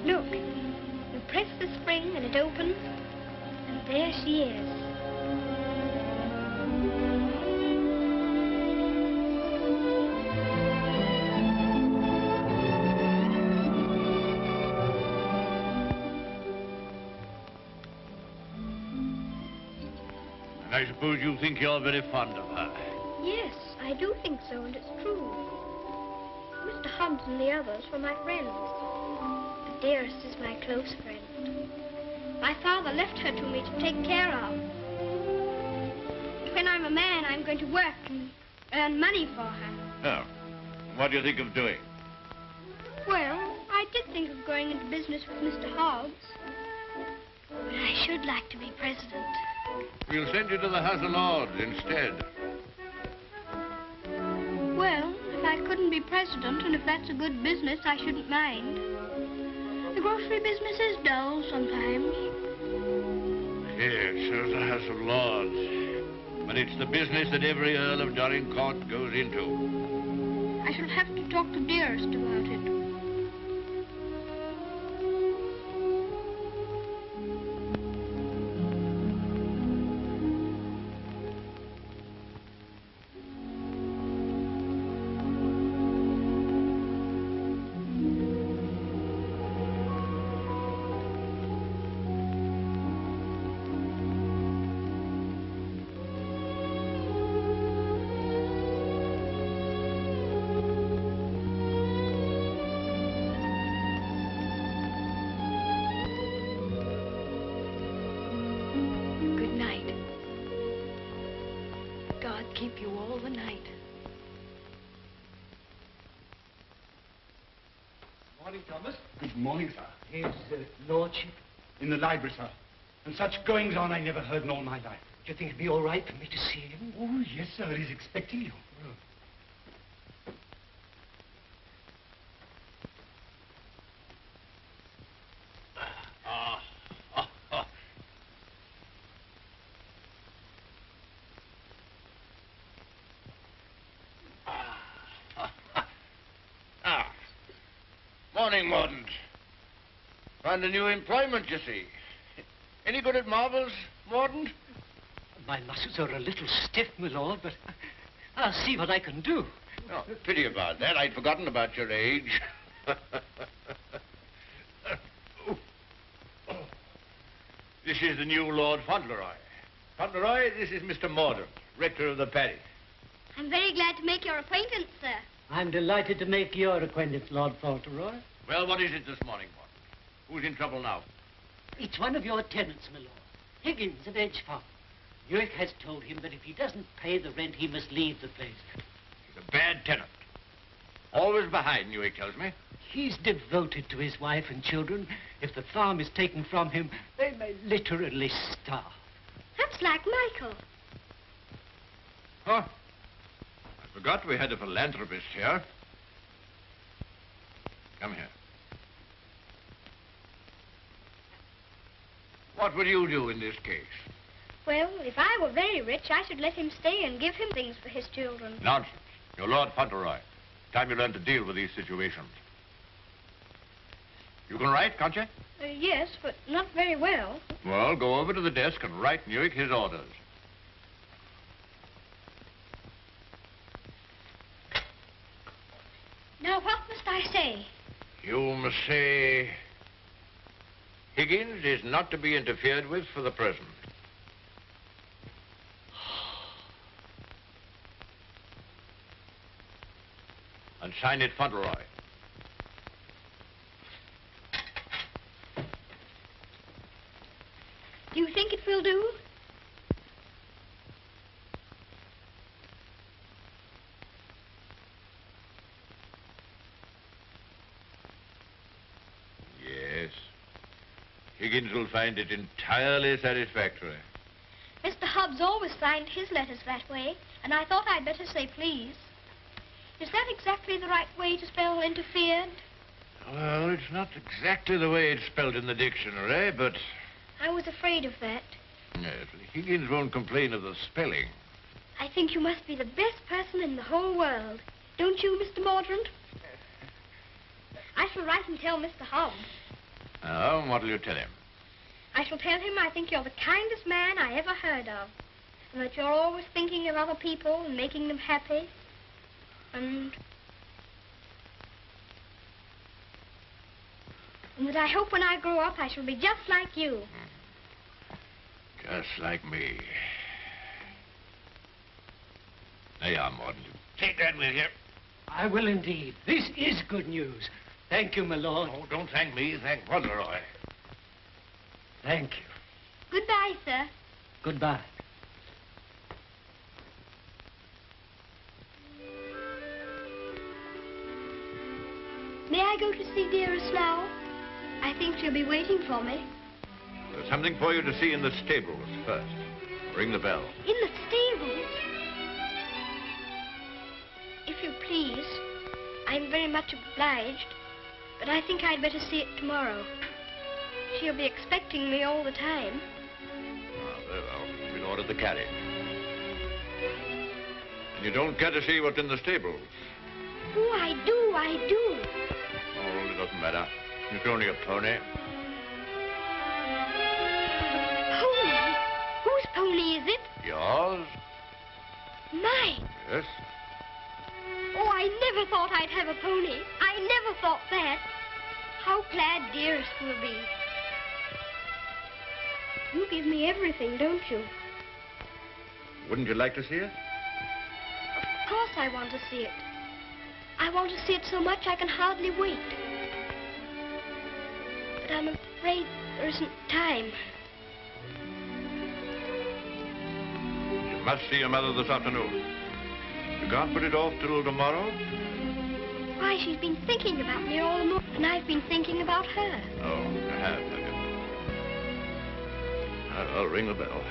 Look, you press the spring and it opens, and there she is. I suppose you think you're very fond of her. Yes, I do think so, and it's true. Mr. Hobbs and the others were my friends. But Dearest is my close friend. My father left her to me to take care of. When I'm a man, I'm going to work and earn money for her. Oh. What do you think of doing? Well, I did think of going into business with Mr. Hobbs. But I should like to be president. We'll send you to the House of Lords instead. Well, if I couldn't be president, and if that's a good business, I shouldn't mind. The grocery business is dull sometimes. Yes, so the House of Lords. But it's the business that every Earl of Dorincourt goes into. I shall have to talk to Dearest about it. Keep you all the night. Morning, Thomas. Good morning, sir. His lordship? In the library, sir. And such goings on I never heard in all my life. Do you think it'd be all right for me to see him? Oh, yes, sir. He's expecting you. Morning, Mordaunt. Found a new employment, you see. Any good at marbles, Mordaunt? My muscles are a little stiff, my lord, but I'll see what I can do. Oh, pity about that. I'd forgotten about your age. This is the new Lord Fauntleroy. Fauntleroy, this is Mr. Mordaunt, rector of the parish. I'm very glad to make your acquaintance, sir. I'm delighted to make your acquaintance, Lord Fauntleroy. Well, what is it this morning, Mordaunt? Who's in trouble now? It's one of your tenants, my lord. Higgins of Edgefarm. Uric has told him that if he doesn't pay the rent, he must leave the place. He's a bad tenant. Always behind, Uric tells me. He's devoted to his wife and children. If the farm is taken from him, they may literally starve. That's like Michael. Huh? I forgot we had a philanthropist here. Come here. What will you do in this case? Well, if I were very rich, I should let him stay and give him things for his children. Nonsense. You're Lord Fauntleroy. Time you learn to deal with these situations. You can write, can't you? Yes, but not very well. Well, go over to the desk and write Newick his orders. Now, what must I say? You must say... Higgins is not to be interfered with for the present. And sign it Fauntleroy. Do you think it will do? Yes. Higgins will find it entirely satisfactory. Mr. Hobbs always signed his letters that way, and I thought I'd better say please. Is that exactly the right way to spell interfered? Well, it's not exactly the way it's spelled in the dictionary, but... I was afraid of that. Yes, Higgins won't complain of the spelling. I think you must be the best person in the whole world. Don't you, Mr. Mordaunt? I shall write and tell Mr. Hobbs. Oh, what'll you tell him? I shall tell him I think you're the kindest man I ever heard of, and that you're always thinking of other people and making them happy, and that I hope when I grow up I shall be just like you. Just like me. There you are, Morden. Take that with you. I will indeed. This is good news. Thank you, my lord. Oh, don't thank me. Thank Fauntleroy. Thank you. Goodbye, sir. Goodbye. May I go to see Dearest now? I think she'll be waiting for me. There's something for you to see in the stables first. Ring the bell. In the stables? If you please, I'm very much obliged, but I think I'd better see it tomorrow. She'll be expecting me all the time. Ah, very well. We'll order the carriage. And you don't care to see what's in the stables? Oh, I do, I do. Oh, it doesn't matter. It's only a pony. Pony? Whose pony is it? Yours? Mine. Yes. Oh, I never thought I'd have a pony. I never thought that. How glad Dearest will be. You give me everything, don't you? Wouldn't you like to see it? Of course I want to see it. I want to see it so much I can hardly wait. But I'm afraid there isn't time. You must see your mother this afternoon. You can't put it off till tomorrow? Why, she's been thinking about me all morning, and I've been thinking about her. Oh, you have you? I'll ring the bell.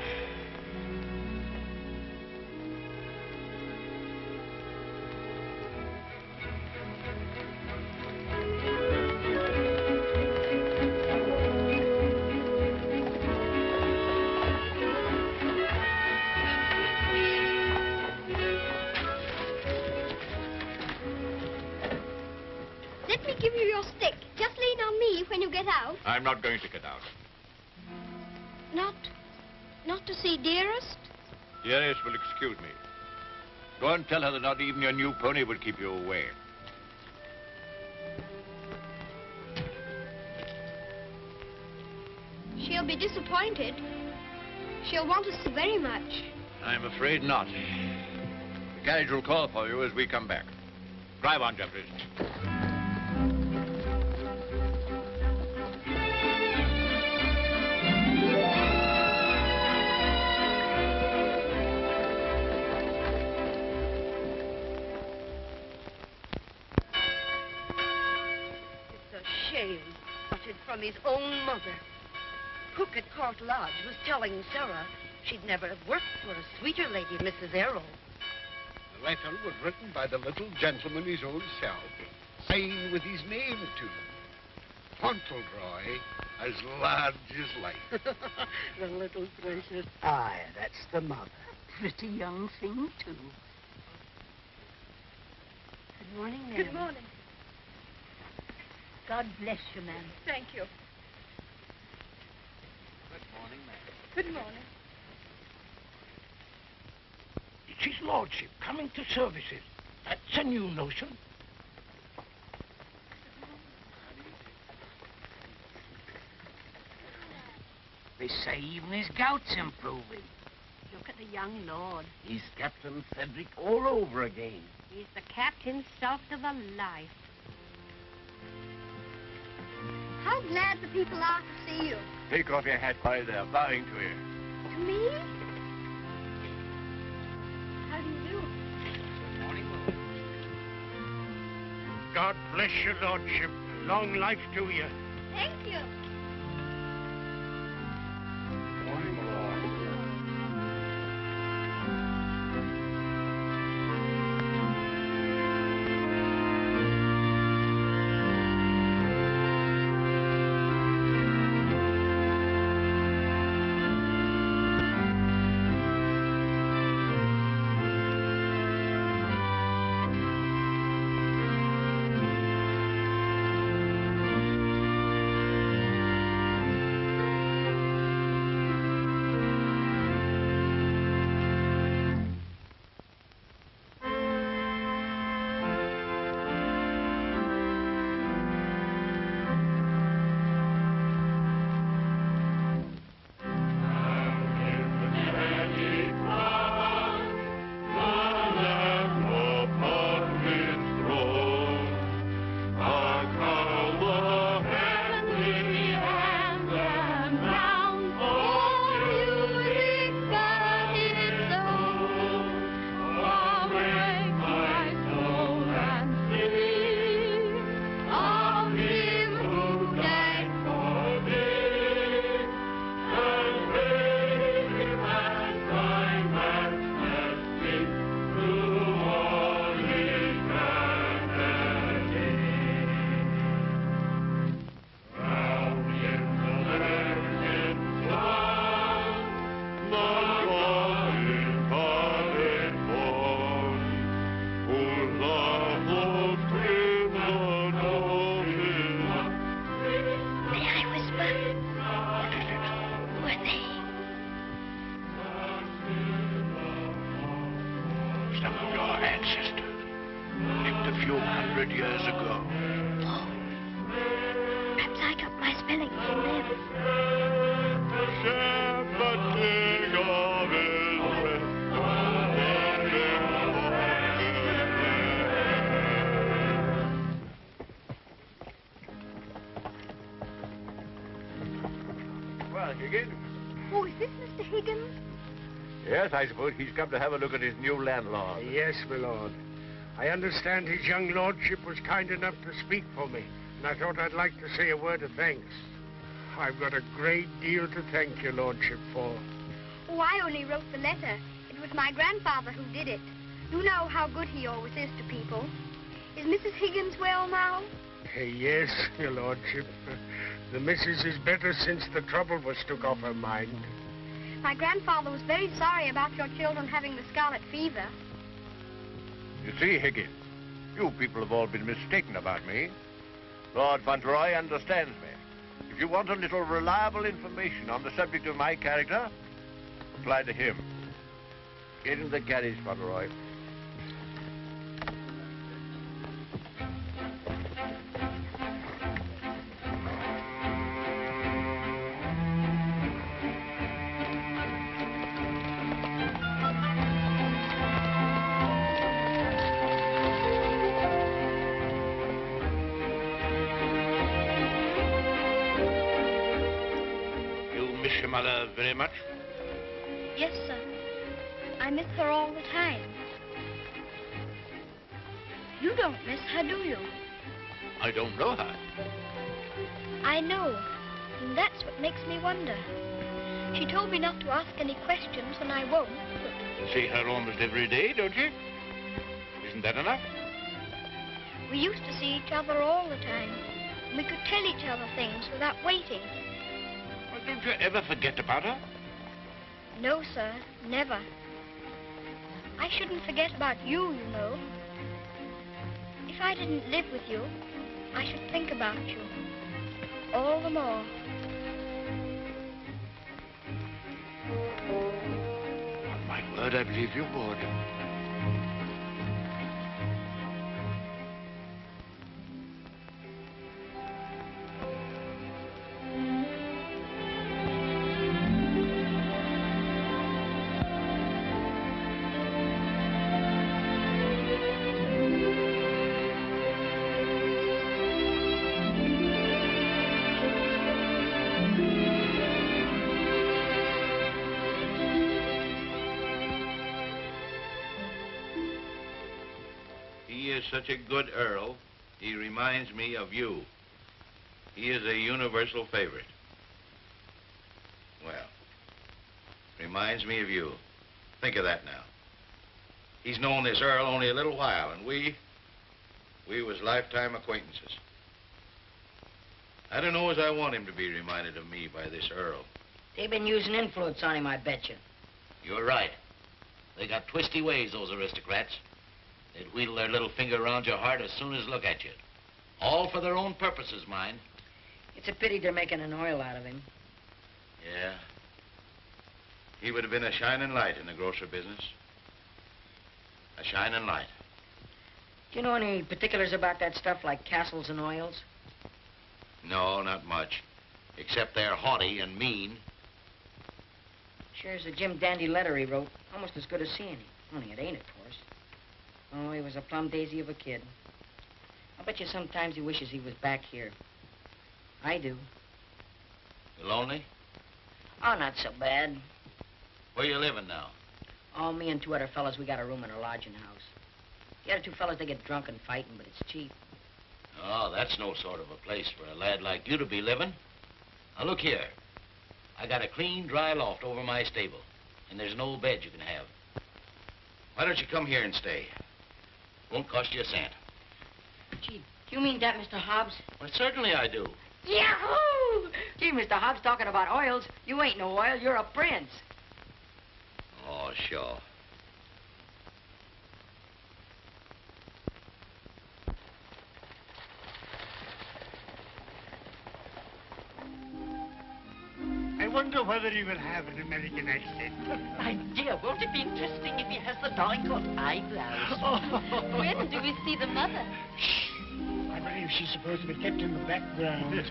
Let me give you your stick. Just lean on me when you get out. I'm not going to get out. Not to see Dearest? Dearest will excuse me. Go and tell her that not even your new pony would keep you away. She'll be disappointed. She'll want to see very much. I'm afraid not. The carriage will call for you as we come back. Drive on, Jeffries. Shame, uttered from his own mother. Cook at Court Lodge was telling Sarah she'd never have worked for a sweeter lady, Mrs. Errol. The letter was written by the little gentleman his own self, signed with his name to. Fauntleroy, as large as life. The little precious. Aye, that's the mother. Pretty young thing, too. Good morning, ma'am. Good morning. God bless you, ma'am. Thank you. Good morning, ma'am. Good morning. It's his lordship coming to services. That's a new notion. They say even his gout's improving. Look at the young lord. He's Captain Frederick all over again. He's the captain's salt of a life. How glad the people are to see you. Take off your hat while they're bowing to you. To me? How do you do? God bless your lordship. Long life to you. Thank you. Oh, is this Mr. Higgins? Yes, I suppose he's come to have a look at his new landlord. Yes, my lord. I understand his young lordship was kind enough to speak for me, and I thought I'd like to say a word of thanks. I've got a great deal to thank your lordship for. Oh, I only wrote the letter. It was my grandfather who did it. You know how good he always is to people. Is Mrs. Higgins well now? Yes, your lordship. The missus is better since the trouble was took off her mind. My grandfather was very sorry about your children having the scarlet fever. You see, Higgins, you people have all been mistaken about me. Lord Fauntleroy understands me. If you want a little reliable information on the subject of my character, apply to him. Get in the carriage, Fauntleroy. Mother very much? Yes, sir. I miss her all the time. You don't miss her, do you? I don't know her. I know, and that's what makes me wonder. She told me not to ask any questions, and I won't, but... See her almost every day, don't you? Isn't that enough? We used to see each other all the time. We could tell each other things without waiting. Don't you ever forget about her? No, sir, never. I shouldn't forget about you, you know. If I didn't live with you, I should think about you all the more. On my word, I believe you would. is such a good earl, he reminds me of you. He is a universal favorite. Well, reminds me of you. Think of that now. He's known this earl only a little while, and we was lifetime acquaintances. I don't know as I want him to be reminded of me by this earl. They've been using influence on him, I bet you. You're right. They got twisty ways, those aristocrats. They'd wheedle their little finger around your heart as soon as look at you. All for their own purposes, mind. It's a pity they're making an oil out of him. Yeah. He would have been a shining light in the grocer business. A shining light. Do you know any particulars about that stuff like castles and oils? No, not much. Except they're haughty and mean. Sure as a Jim Dandy letter he wrote. Almost as good as seeing him. Only it ain't, of course. Oh, he was a plum daisy of a kid. I bet you sometimes he wishes he was back here. I do. You lonely? Oh, not so bad. Where you living now? Oh, me and two other fellas, we got a room in a lodging house. The other two fellas, they get drunk and fighting, but it's cheap. Oh, that's no sort of a place for a lad like you to be living. Now, look here. I got a clean, dry loft over my stable, and there's an old bed you can have. Why don't you come here and stay? Won't cost you a cent. Gee, do you mean that, Mr. Hobbs? Well, certainly I do. Yahoo! Gee, Mr. Hobbs, talking about oils, you ain't no oil, you're a prince. Oh, sure. I wonder whether he will have an American accent. My dear, won't it be interesting if he has the Dorincourt eyebrows? When do we see the mother? Shh. I believe she's supposed to be kept in the background.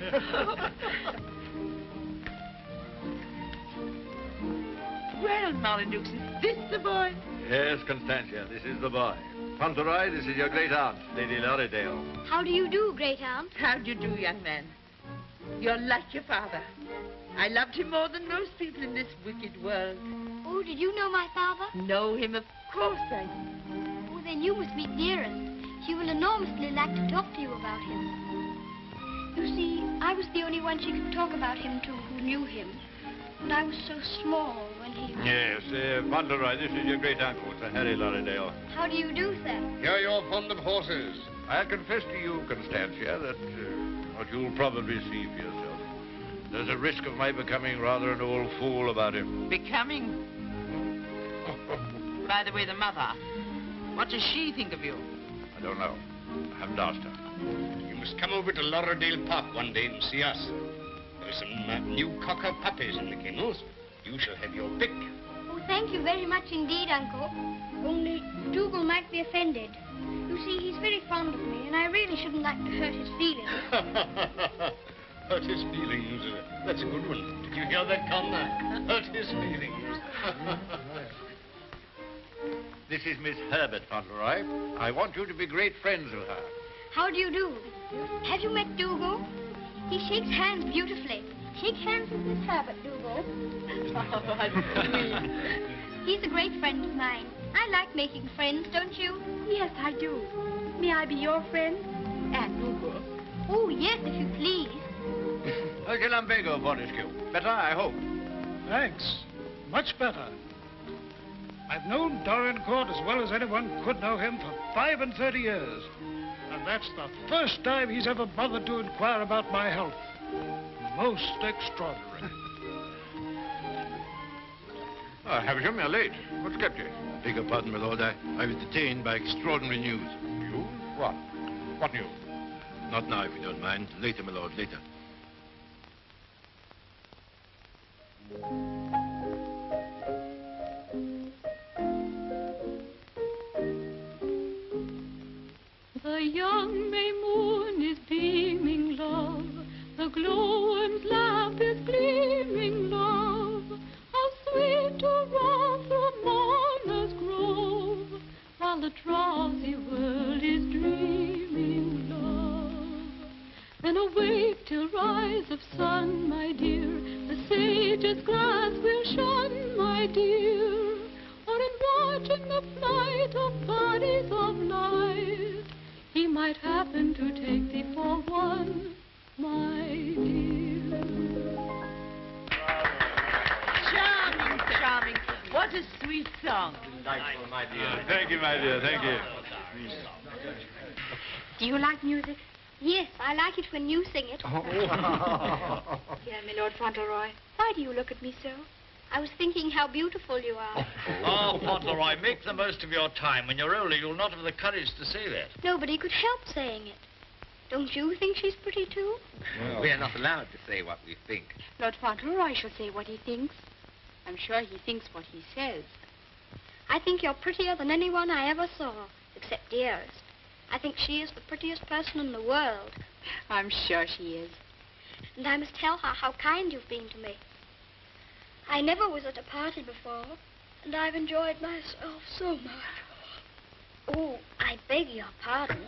Well, Marmaduke, is this the boy? Yes, Constantia, this is the boy. Fauntleroy, this is your great aunt, Lady Lorridale. How do you do, great aunt? How do you do, young man? You're like your father. I loved him more than most people in this wicked world. Oh, did you know my father? Know him, of course I do. Oh, then you must meet dearest. She will enormously like to talk to you about him. You see, I was the only one she could talk about him to who knew him. And I was so small when he... Yes, Fauntleroy, this is your great-uncle, Sir Harry Lorridale. How do you do, sir? Here you're fond of horses. I confess to you, Constantia, that what you'll probably see for yourself. There's a risk of my becoming rather an old fool about him. Becoming? By the way, the mother, what does she think of you? I don't know. I haven't asked her. You must come over to Lorridale Park one day and see us. There are some new cocker puppies in the kennels. You shall have your pick. Oh, thank you very much indeed, Uncle. Only Dougal might be offended. You see, he's very fond of me, and I really shouldn't like to hurt his feelings. Hurt his feelings. That's a good one. Did you hear that, Connor? Hurt his feelings. This is Miss Herbert, Fauntleroy. I want you to be great friends with her. How do you do? Have you met Dougal? He shakes hands beautifully. Shake hands with Miss Herbert, Dougal. He's a great friend of mine. I like making friends, don't you? Yes, I do. May I be your friend? And Dougal? Oh, yes, if you please. Okay, Lumbago, Fortescue. Better, I hope. Thanks. Much better. I've known Dorincourt as well as anyone could know him for 35 years. And that's the first time he's ever bothered to inquire about my health. Most extraordinary. Havisham, you're late. What's kept you? Beg your pardon, my lord. I was detained by extraordinary news. News? What? What news? Not now, if you don't mind. Later, my lord, later. The young May moon is beaming, love. The glowworm's lamp is gleaming, love. How sweet to roam through Mona's grove, while the drowsy world is dreaming, love. Then awake till rise of sun, my dear. The sage's glass will shun, my dear. Or in watching the flight of bodies of night, he might happen to take thee for one, my dear. Charming, charming. What a sweet song. Delightful, my dear. Thank you, my dear. Thank you. Do you like music? Yes, I like it when you sing it. Dear my Lord Fauntleroy, why do you look at me so? I was thinking how beautiful you are. Oh, Fauntleroy, make the most of your time. When you're older, you'll not have the courage to say that. Nobody could help saying it. Don't you think she's pretty, too? Well, we're not allowed to say what we think. Lord Fauntleroy shall say what he thinks. I'm sure he thinks what he says. I think you're prettier than anyone I ever saw, except Dearest. I think she is the prettiest person in the world. I'm sure she is. And I must tell her how kind you've been to me. I never was at a party before, and I've enjoyed myself so much. Oh, I beg your pardon.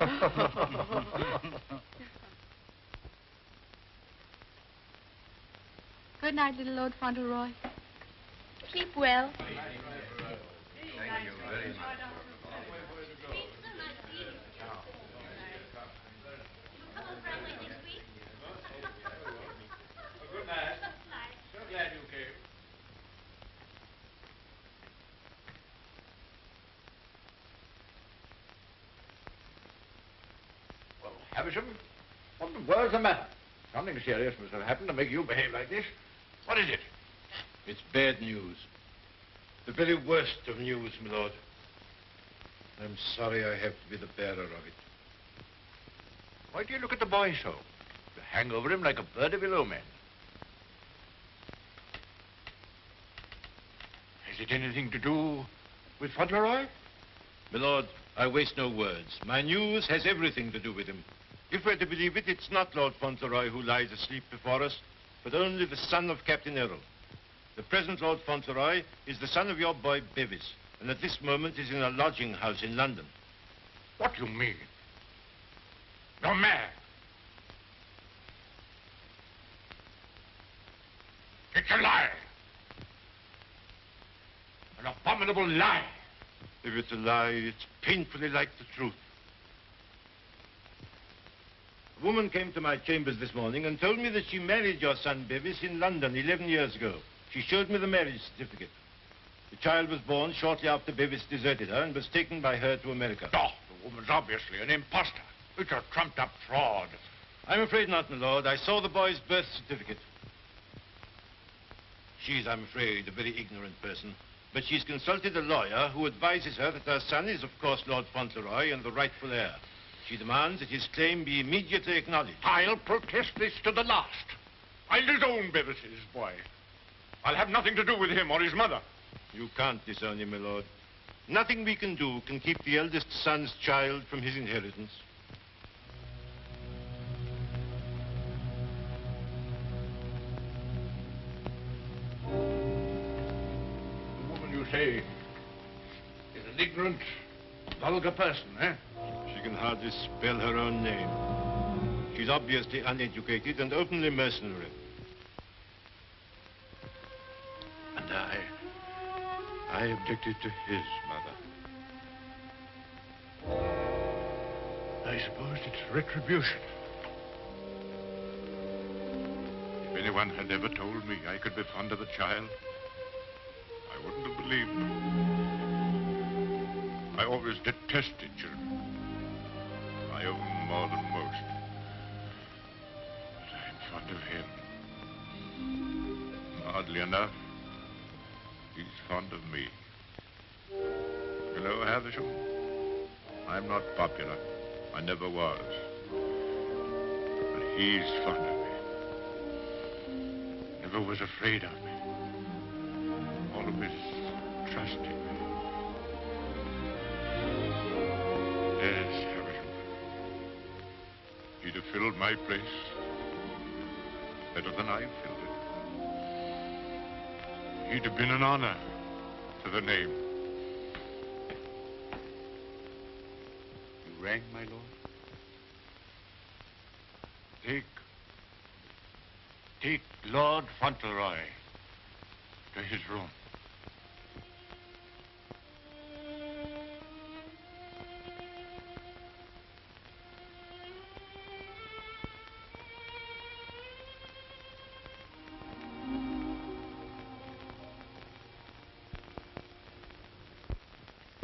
Good night, little Lord Fauntleroy. Keep well. Thank you very much. Good night. So glad you came. Well, Havisham, what in the world's the matter? Something serious must have happened to make you behave like this. What is it? It's bad news. The very worst of news, my lord. I'm sorry I have to be the bearer of it. Why do you look at the boy so? You hang over him like a bird of ill omen. Has it anything to do with Fauntleroy? My lord, I waste no words. My news has everything to do with him. If we're to believe it, it's not Lord Fauntleroy who lies asleep before us, but only the son of Captain Errol. The present Lord Fauntleroy is the son of your boy Bevis, and at this moment is in a lodging house in London. What do you mean? You're mad. It's a lie. An abominable lie. If it's a lie, it's painfully like the truth. A woman came to my chambers this morning and told me that she married your son Bevis in London 11 years ago. She showed me the marriage certificate. The child was born shortly after Bevis deserted her and was taken by her to America. Oh, the woman's obviously an imposter. It's a trumped-up fraud. I'm afraid not, my lord. I saw the boy's birth certificate. She's, I'm afraid, a very ignorant person. But she's consulted a lawyer who advises her that her son is, of course, Lord Fauntleroy and the rightful heir. She demands that his claim be immediately acknowledged. I'll protest this to the last. I'll disown Bevis's boy. I'll have nothing to do with him or his mother. You can't disown him, my lord. Nothing we can do can keep the eldest son's child from his inheritance. The woman you say is an ignorant, vulgar person, eh? She can hardly spell her own name. She's obviously uneducated and openly mercenary. And I objected to his mother. I suppose it's retribution. If anyone had ever told me I could be fond of a child, I wouldn't have believed them. I always detested children. My own more than most. But I'm fond of him. Oddly enough, he's fond of me. You know, Havisham, I'm not popular. I never was. But he's fond of me. Never was afraid of me. Always trusted me. Yes, Havisham. He'd have filled my place better than I filled it. He'd have been an honor to the name. You rang, my lord? Take Lord Fauntleroy to his room.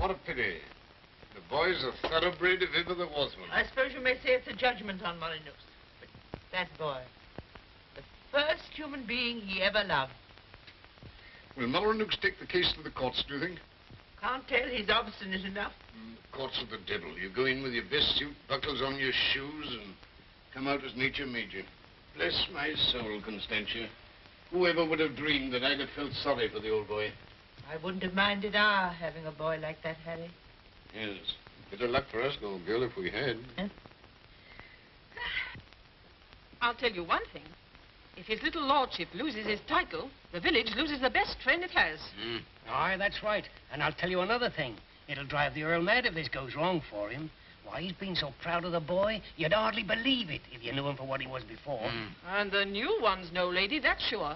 What a pity. The boy's a thoroughbred if ever there was one. I suppose you may say it's a judgment on Molyneux. But that boy, the first human being he ever loved. Will Molyneux take the case to the courts, do you think? Can't tell he's obstinate enough. Courts are the devil. You go in with your best suit, buckles on your shoes, and come out as nature made you. Bless my soul, Constantia. Whoever would have dreamed that I'd have felt sorry for the old boy? I wouldn't have minded our having a boy like that, Harry. Yes. Bit of luck for us, old girl, if we had. Huh? I'll tell you one thing. If his little lordship loses his title, the village loses the best friend it has. Aye, that's right. And I'll tell you another thing. It'll drive the Earl mad if this goes wrong for him. Why, he's been so proud of the boy, you'd hardly believe it if you knew him for what he was before. And the new one's no lady, that's sure.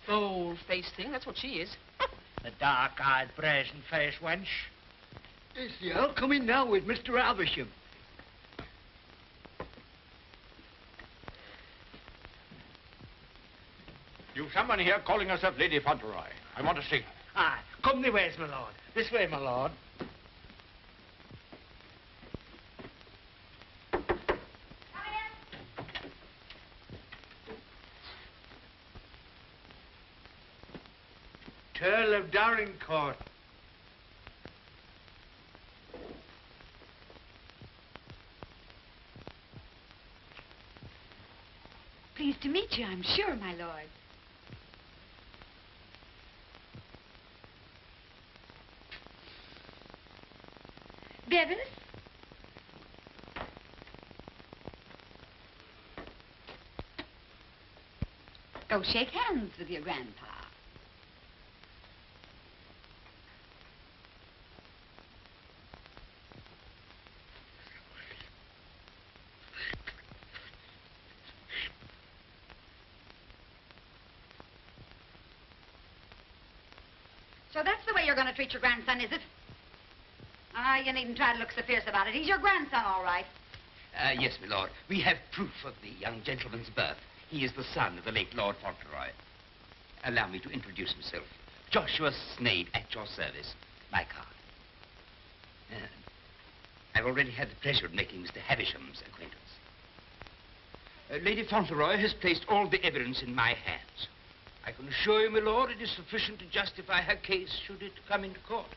Bold-faced thing, that's what she is. The dark-eyed, brazen-faced wench. Is the Earl coming now with Mr. Avisham? You've someone here calling herself Lady Fauntleroy. I want to see her. Aye, come the ways, my lord. This way, my lord. Earl of Dorincourt. Pleased to meet you, I'm sure, my lord. Bevis? Go shake hands with your grandpa. So that's the way you're going to treat your grandson, is it? Ah, you needn't try to look so fierce about it. He's your grandson, all right. Yes, my lord. We have proof of the young gentleman's birth. He is the son of the late Lord Fauntleroy. Allow me to introduce himself. Joshua Snade, at your service. My card. I've already had the pleasure of making Mr. Havisham's acquaintance. Lady Fauntleroy has placed all the evidence in my hands. I can assure you, my lord, it is sufficient to justify her case should it come into court.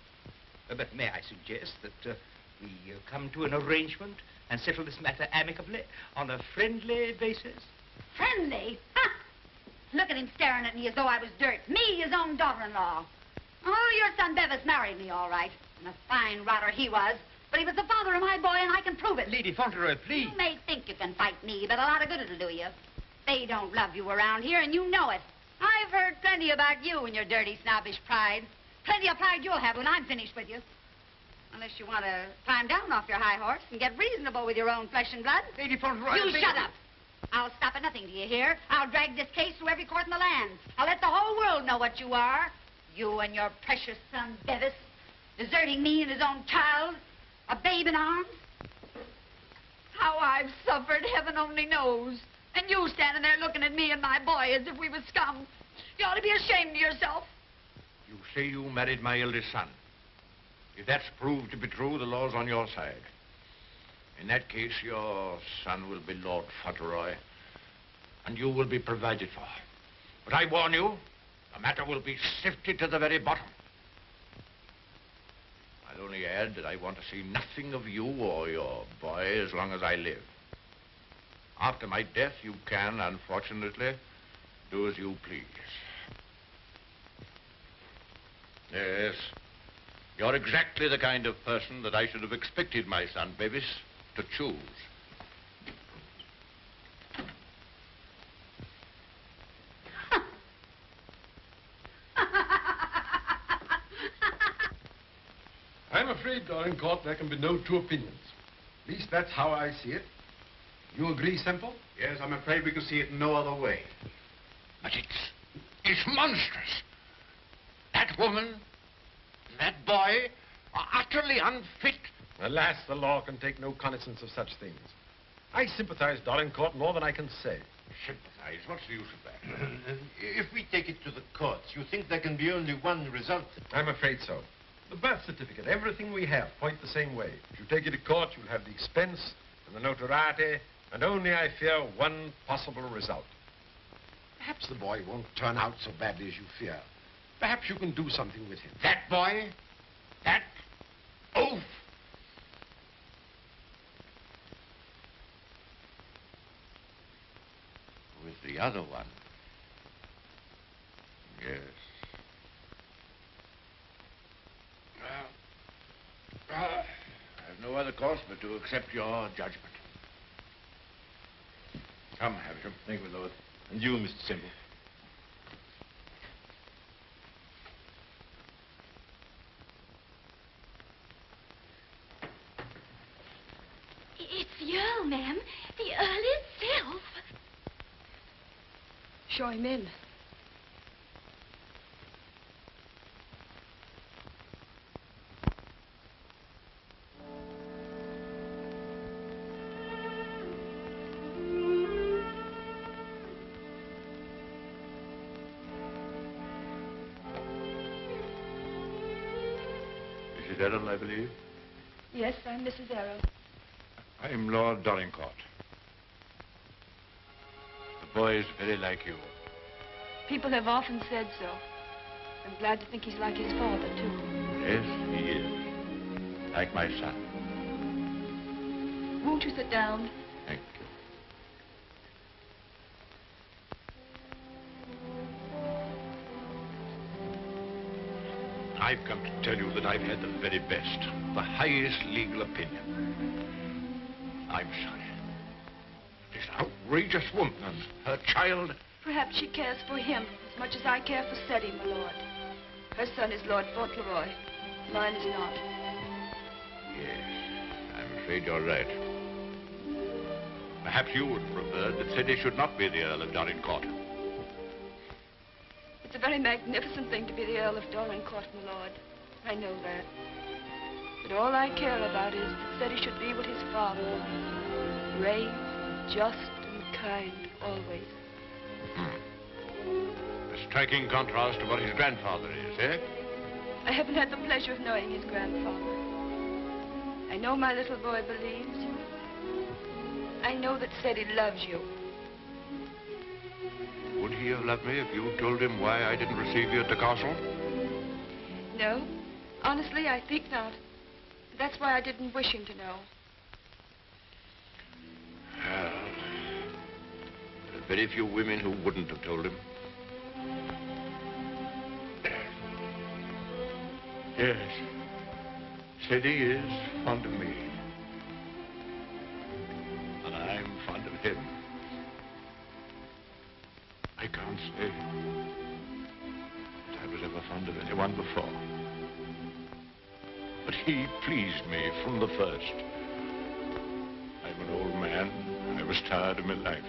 But may I suggest that we come to an arrangement and settle this matter amicably on a friendly basis? Friendly? Ha! Look at him staring at me as though I was dirt. Me, his own daughter-in-law. Oh, your son Bevis married me, all right. And a fine rotter he was. But he was the father of my boy, and I can prove it. Lady Fauntleroy, please. You may think you can fight me, but a lot of good it'll do you. They don't love you around here, and you know it. I've heard plenty about you and your dirty, snobbish pride. Plenty of pride you'll have when I'm finished with you. Unless you want to climb down off your high horse and get reasonable with your own flesh and blood. Lady Fauntleroy... You shut up. I'll stop at nothing, do you hear? I'll drag this case through every court in the land. I'll let the whole world know what you are. You and your precious son, Bevis, deserting me and his own child, a babe in arms. How I've suffered, heaven only knows. And you standing there looking at me and my boy as if we were scum. You ought to be ashamed of yourself. You say you married my eldest son. If that's proved to be true, the law's on your side. In that case, your son will be Lord Fauntleroy, and you will be provided for. But I warn you, the matter will be sifted to the very bottom. I'll only add that I want to see nothing of you or your boy as long as I live. After my death, you can, unfortunately, do as you please. Yes, you're exactly the kind of person that I should have expected my son, Bevis, to choose. I'm afraid, Dorincourt, there can be no two opinions. At least that's how I see it. You agree, Semple? Yes, I'm afraid we can see it no other way. But it's monstrous. That woman, that boy, are utterly unfit. Alas, the law can take no cognizance of such things. I sympathize, Dorincourt, more than I can say. Sympathize? What's the use of that? If we take it to the courts, you think there can be only one result? I'm afraid so. The birth certificate, everything we have, point the same way. If you take it to court, you'll have the expense and the notoriety, and only, I fear, one possible result. Perhaps the boy won't turn out so badly as you fear. Perhaps you can do something with him. That boy? That oaf? With the other one. Yes. I have no other course but to accept your judgment. Come, Havisham. Thank you, Lord. And you, Mr. Semple. It's the Earl, ma'am. The Earl himself. Show him in. Mrs. Errol, I believe? Yes, I'm Mrs. Errol. I'm Lord Dorincourt. The boy is very like you. People have often said so. I'm glad to think he's like his father, too. Yes, he is. Like my son. Won't you sit down? Thank you. I've come to tell you that I've had the very best, the highest legal opinion. I'm sorry. This outrageous woman and her child. Perhaps she cares for him as much as I care for Seddy, my lord. Her son is Lord Fauntleroy. Mine is not. Yes, I'm afraid you're right. Perhaps you would prefer that Seddy should not be the Earl of Dorincourt. It's a very magnificent thing to be the Earl of Dorincourt, my lord. I know that. But all I care about is that Seddy should be what his father was. Brave, just, and kind, always. A striking contrast to what his grandfather is, eh? I haven't had the pleasure of knowing his grandfather. I know my little boy believes you. I know that Seddy loves you. Would he have loved me if you told him why I didn't receive you at the castle? No. Honestly, I think not. That's why I didn't wish him to know. Well, there are very few women who wouldn't have told him. Yes. Seddy is fond of me. And I'm fond of him. I can't say that I was ever fond of anyone before. But he pleased me from the first. I'm an old man. I was tired of my life.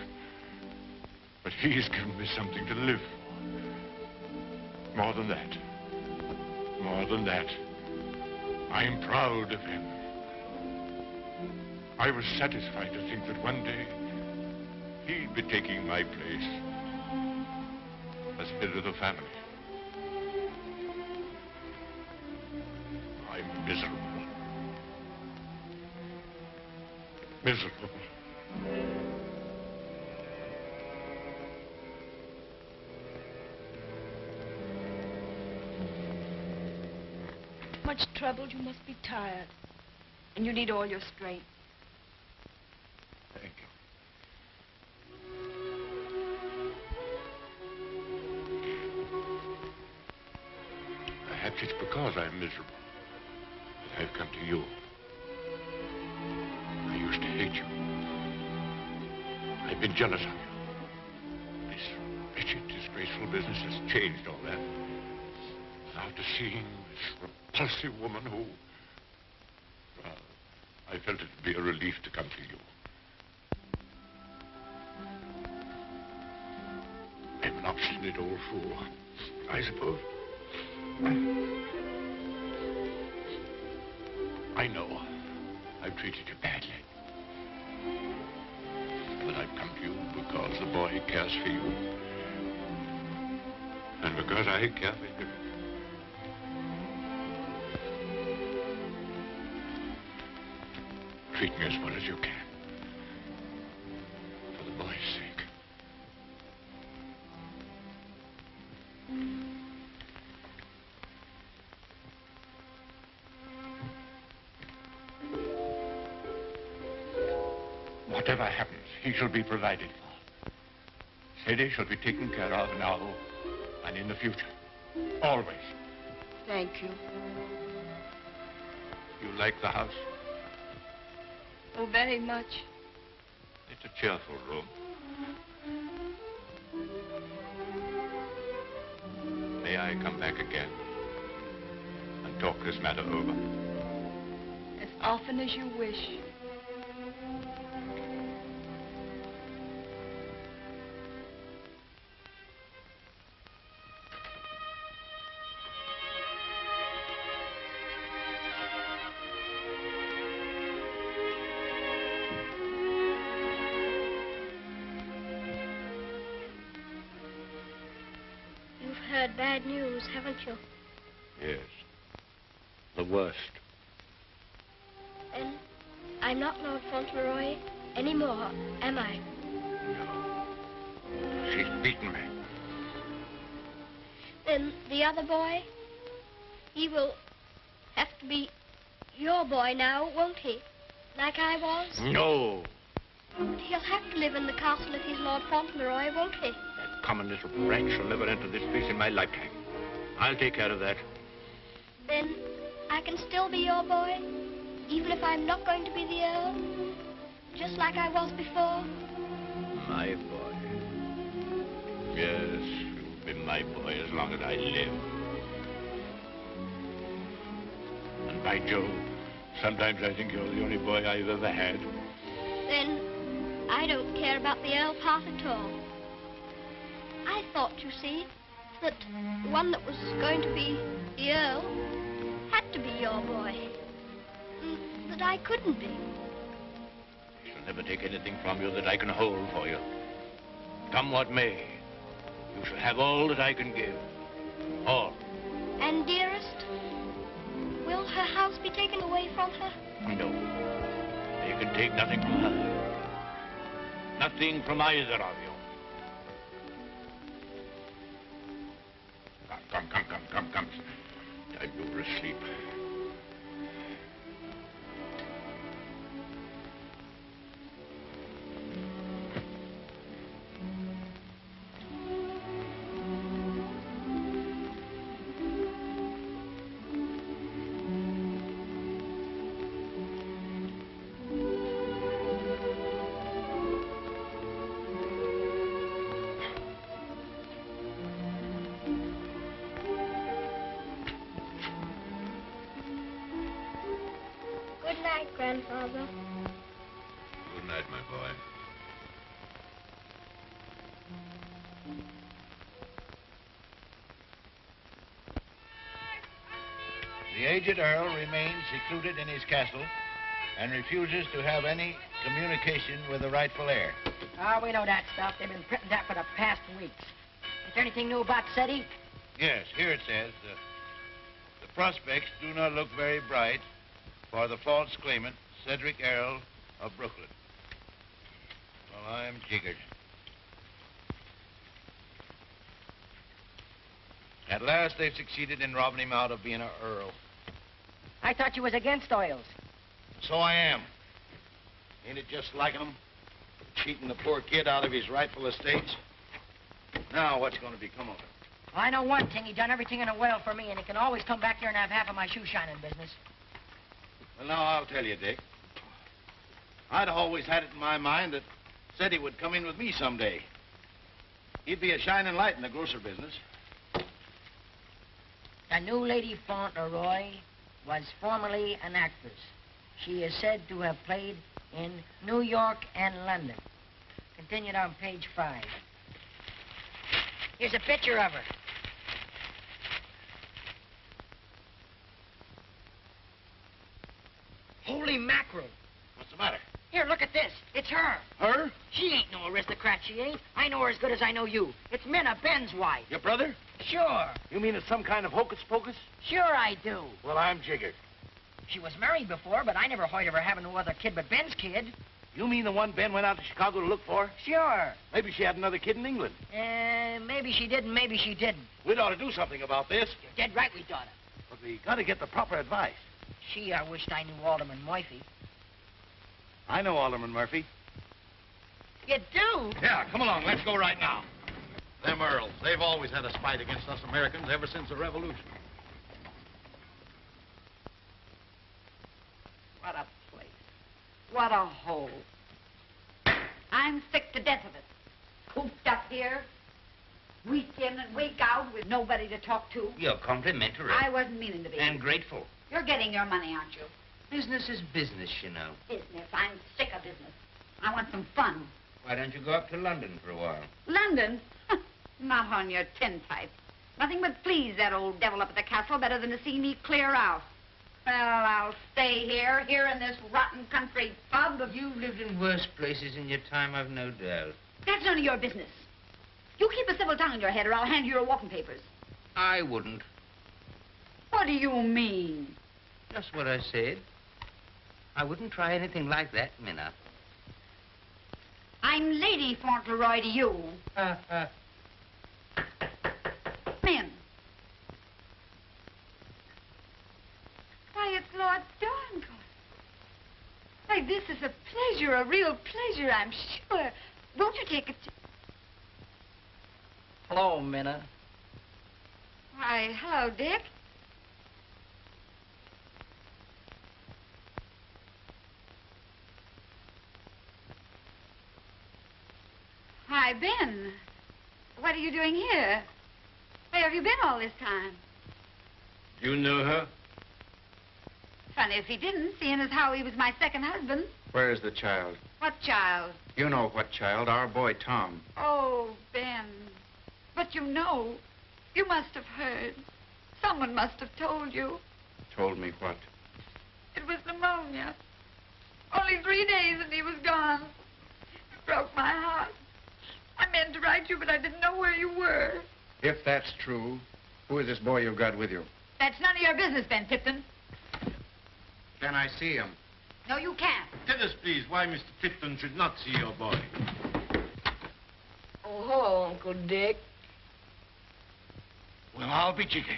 But he's given me something to live for. More than that. More than that. I'm proud of him. I was satisfied to think that one day he'd be taking my place as head of the family. I'm miserable. Miserable. Much troubled, you must be tired. And you need all your strength. Thank you. Perhaps it's because I'm miserable that I've come to you. I used to hate you. I've been jealous of you. This wretched, disgraceful business has changed all that. After seeing this repulsive woman who... Well, I felt it would be a relief to come to you. I'm an obstinate old fool, I suppose. I know I've treated you badly. But I've come to you because the boy cares for you. And because I care for him. treat me as well as you can. For the boy's sake. Whatever happens, he shall be provided for. Sadie shall be taken care of now and in the future. Always. Thank you. You like the house? Oh, very much. It's a cheerful room. May I come back again and talk this matter over? As often as you wish. Bad news, haven't you? Yes. The worst. And I'm not Lord Fauntleroy anymore, am I? No. She's beaten me. Then the other boy, he will have to be your boy now, won't he? Like I was? No. But he'll have to live in the castle if he's Lord Fauntleroy, won't he? Common little brat shall never enter this place in my lifetime. I'll take care of that. Then I can still be your boy, even if I'm not going to be the Earl, just like I was before. My boy. Yes, you'll be my boy as long as I live. And by Jove, sometimes I think you're the only boy I've ever had. Then I don't care about the Earl part at all. I thought, you see, that the one that was going to be the Earl had to be your boy. That I couldn't be. I shall never take anything from you that I can hold for you. Come what may, you shall have all that I can give. All. And dearest, will her house be taken away from her? No. You can take nothing from her. Nothing from either of you. Come. Time to oversleep. Good night, Grandfather. Good night, my boy. The aged Earl remains secluded in his castle and refuses to have any communication with the rightful heir. Oh, we know that stuff. They've been printing that for the past weeks. Is there anything new about SETI? Yes, here it says, the prospects do not look very bright for the false claimant, Cedric Earl of Brooklyn. Well, I'm jiggered. At last, they've succeeded in robbing him out of being an earl. I thought you was against oils. So I am. Ain't it just like him? Cheating the poor kid out of his rightful estates? Now, what's going to become of him? Well, I know one thing. He done everything in a well for me, and he can always come back here and have half of my shoe shining business. Well, now, I'll tell you, Dick. I'd always had it in my mind that said he would come in with me someday. He'd be a shining light in the grocer business. The new Lady Fauntleroy was formerly an actress. She is said to have played in New York and London. Continued on page 5. Here's a picture of her. Holy mackerel. What's the matter? Here, look at this. It's her. Her? She ain't no aristocrat, she ain't. I know her as good as I know you. It's Minna, Ben's wife. Your brother? Sure. You mean it's some kind of hocus pocus? Sure I do. Well, I'm jiggered. She was married before, but I never heard of her having no other kid but Ben's kid. You mean the one Ben went out to Chicago to look for? Sure. Maybe she had another kid in England. Maybe she did and maybe she didn't. We'd ought to do something about this. You're dead right we ought to. But we got to get the proper advice. Gee, I wished I knew Alderman Murphy. I know Alderman Murphy. You do? Yeah, come along. Let's go right now. Them Earls, they've always had a spite against us Americans ever since the Revolution. What a place. What a hole. I'm sick to death of it. Cooped up here, week in and week out with nobody to talk to. You're complimentary. I wasn't meaning to be. And grateful. You're getting your money, aren't you? Business is business, you know. Business. I'm sick of business. I want some fun. Why don't you go up to London for a while? London? Not on your tintype. Nothing but please that old devil up at the castle better than to see me clear out. Well, I'll stay here in this rotten country pub. You've lived in worse places in your time, I've no doubt. That's none of your business. You keep a civil tongue in your head or I'll hand you your walking papers. I wouldn't. What do you mean? Just what I said. I wouldn't try anything like that, Minna. I'm Lady Fauntleroy to you. Men. Why, it's Lord Dorincourt. Why, this is a pleasure, a real pleasure, I'm sure. Won't you take a... Hello, Minna. Why, hello, Dick. Why, Ben. What are you doing here? Where have you been all this time? You know her? Funny if he didn't, seeing as how he was my second husband. Where is the child? What child? You know what child, our boy Tom. Oh, Ben. But you know, you must have heard. Someone must have told you. Told me what? It was pneumonia. Only 3 days and he was gone. It broke my heart. I meant to write you, but I didn't know where you were. If that's true, who is this boy you've got with you? That's none of your business, Ben Tipton. Can I see him? No, you can't. Tell us, please, why Mr. Tipton should not see your boy. Oh, hello, Uncle Dick. Well, I'll be jiggered.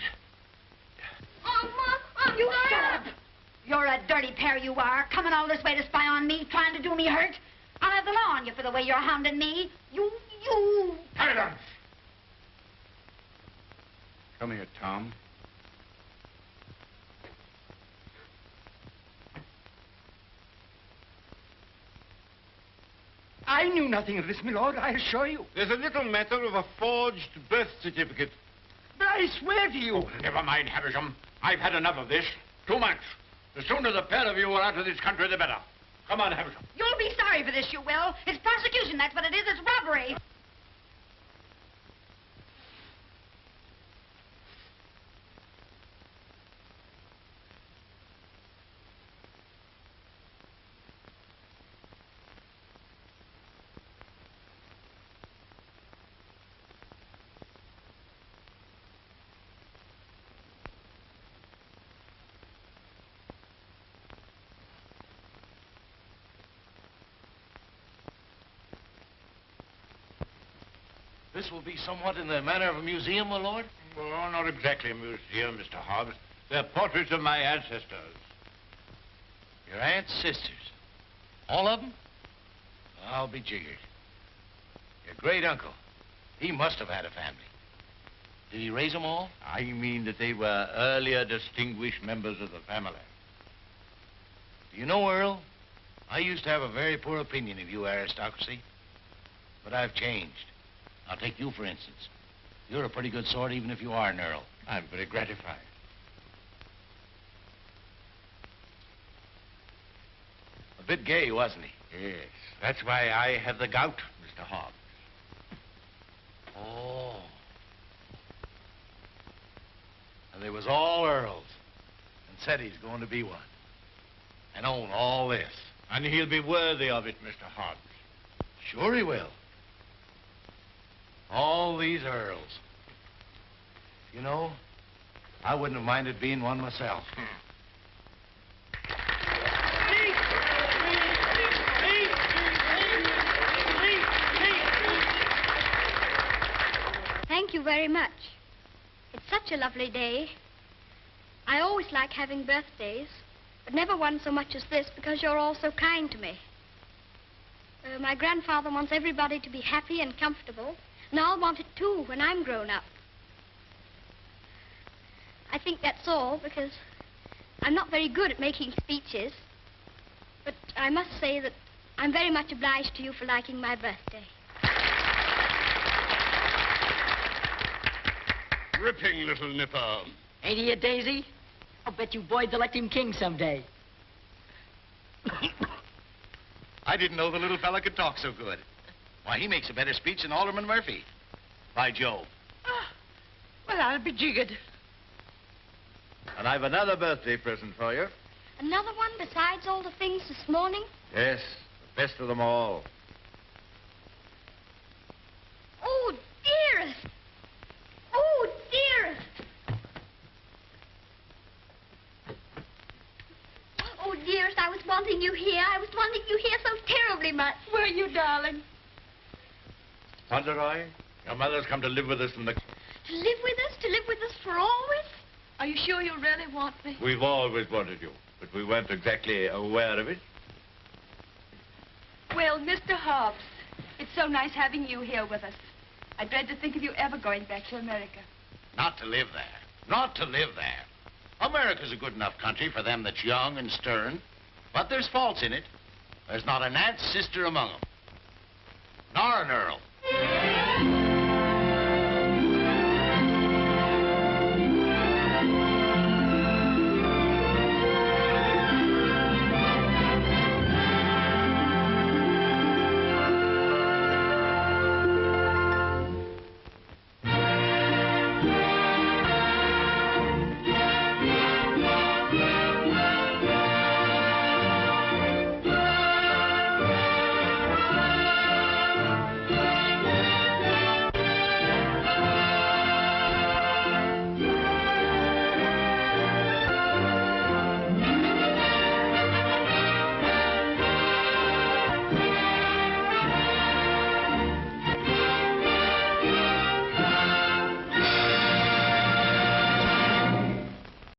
Mom, you shut up. You're a dirty pair, you are. Coming all this way to spy on me, trying to do me hurt. I'll have the law on you for the way you're hounding me. You... Silence! Come here, Tom. I knew nothing of this, my lord, I assure you. There's a little matter of a forged birth certificate. But I swear to you. Oh, never mind, Havisham. I've had enough of this. Too much. The sooner the pair of you are out of this country, the better. Come on, Havisham. You'll be sorry for this, you will. It's prosecution, that's what it is. It's robbery. This will be somewhat in the manner of a museum, my lord? Well, not exactly a museum, Mr. Hobbs. They're portraits of my ancestors. Your aunt's sisters? All of them? I'll be jiggered. Your great uncle, he must have had a family. Did he raise them all? I mean that they were earlier distinguished members of the family. Do you know, Earl, I used to have a very poor opinion of you aristocracy, but I've changed. I'll take you, for instance. You're a pretty good sort, even if you are an earl. I'm very gratified. A bit gay, wasn't he? Yes, that's why I have the gout, Mr. Hobbs. Oh. And they was all earls, and said he's going to be one, and own all this. And he'll be worthy of it, Mr. Hobbs. Sure he will. All these earls. You know, I wouldn't have minded being one myself. very much. It's such a lovely day. I always like having birthdays, but never one so much as this because you're all so kind to me. My grandfather wants everybody to be happy and comfortable, and I'll want it too when I'm grown up. I think that's all because I'm not very good at making speeches, but I must say that I'm very much obliged to you for liking my birthday. Ripping little nipper. Ain't he a daisy? I'll bet you boys elect him king someday. I didn't know the little fella could talk so good. Why, he makes a better speech than Alderman Murphy. By Jove. Well, I'll be jiggered. And I've another birthday present for you. Another one besides all the things this morning? Yes, the best of them all. Oh, dearest! Oh, dearest! Oh, dearest, I was wanting you here. I was wanting you here so terribly much. Were you, darling? Fauntleroy, your mother's come to live with us in the... To live with us? To live with us for always? Are you sure you really want me? We've always wanted you, but we weren't exactly aware of it. Well, Mr. Hobbs, it's so nice having you here with us. I dread to think of you ever going back to America. Not to live there. Not to live there. America's a good enough country for them that's young and stern, but there's faults in it. There's not an aunt's sister among them. Nor an earl.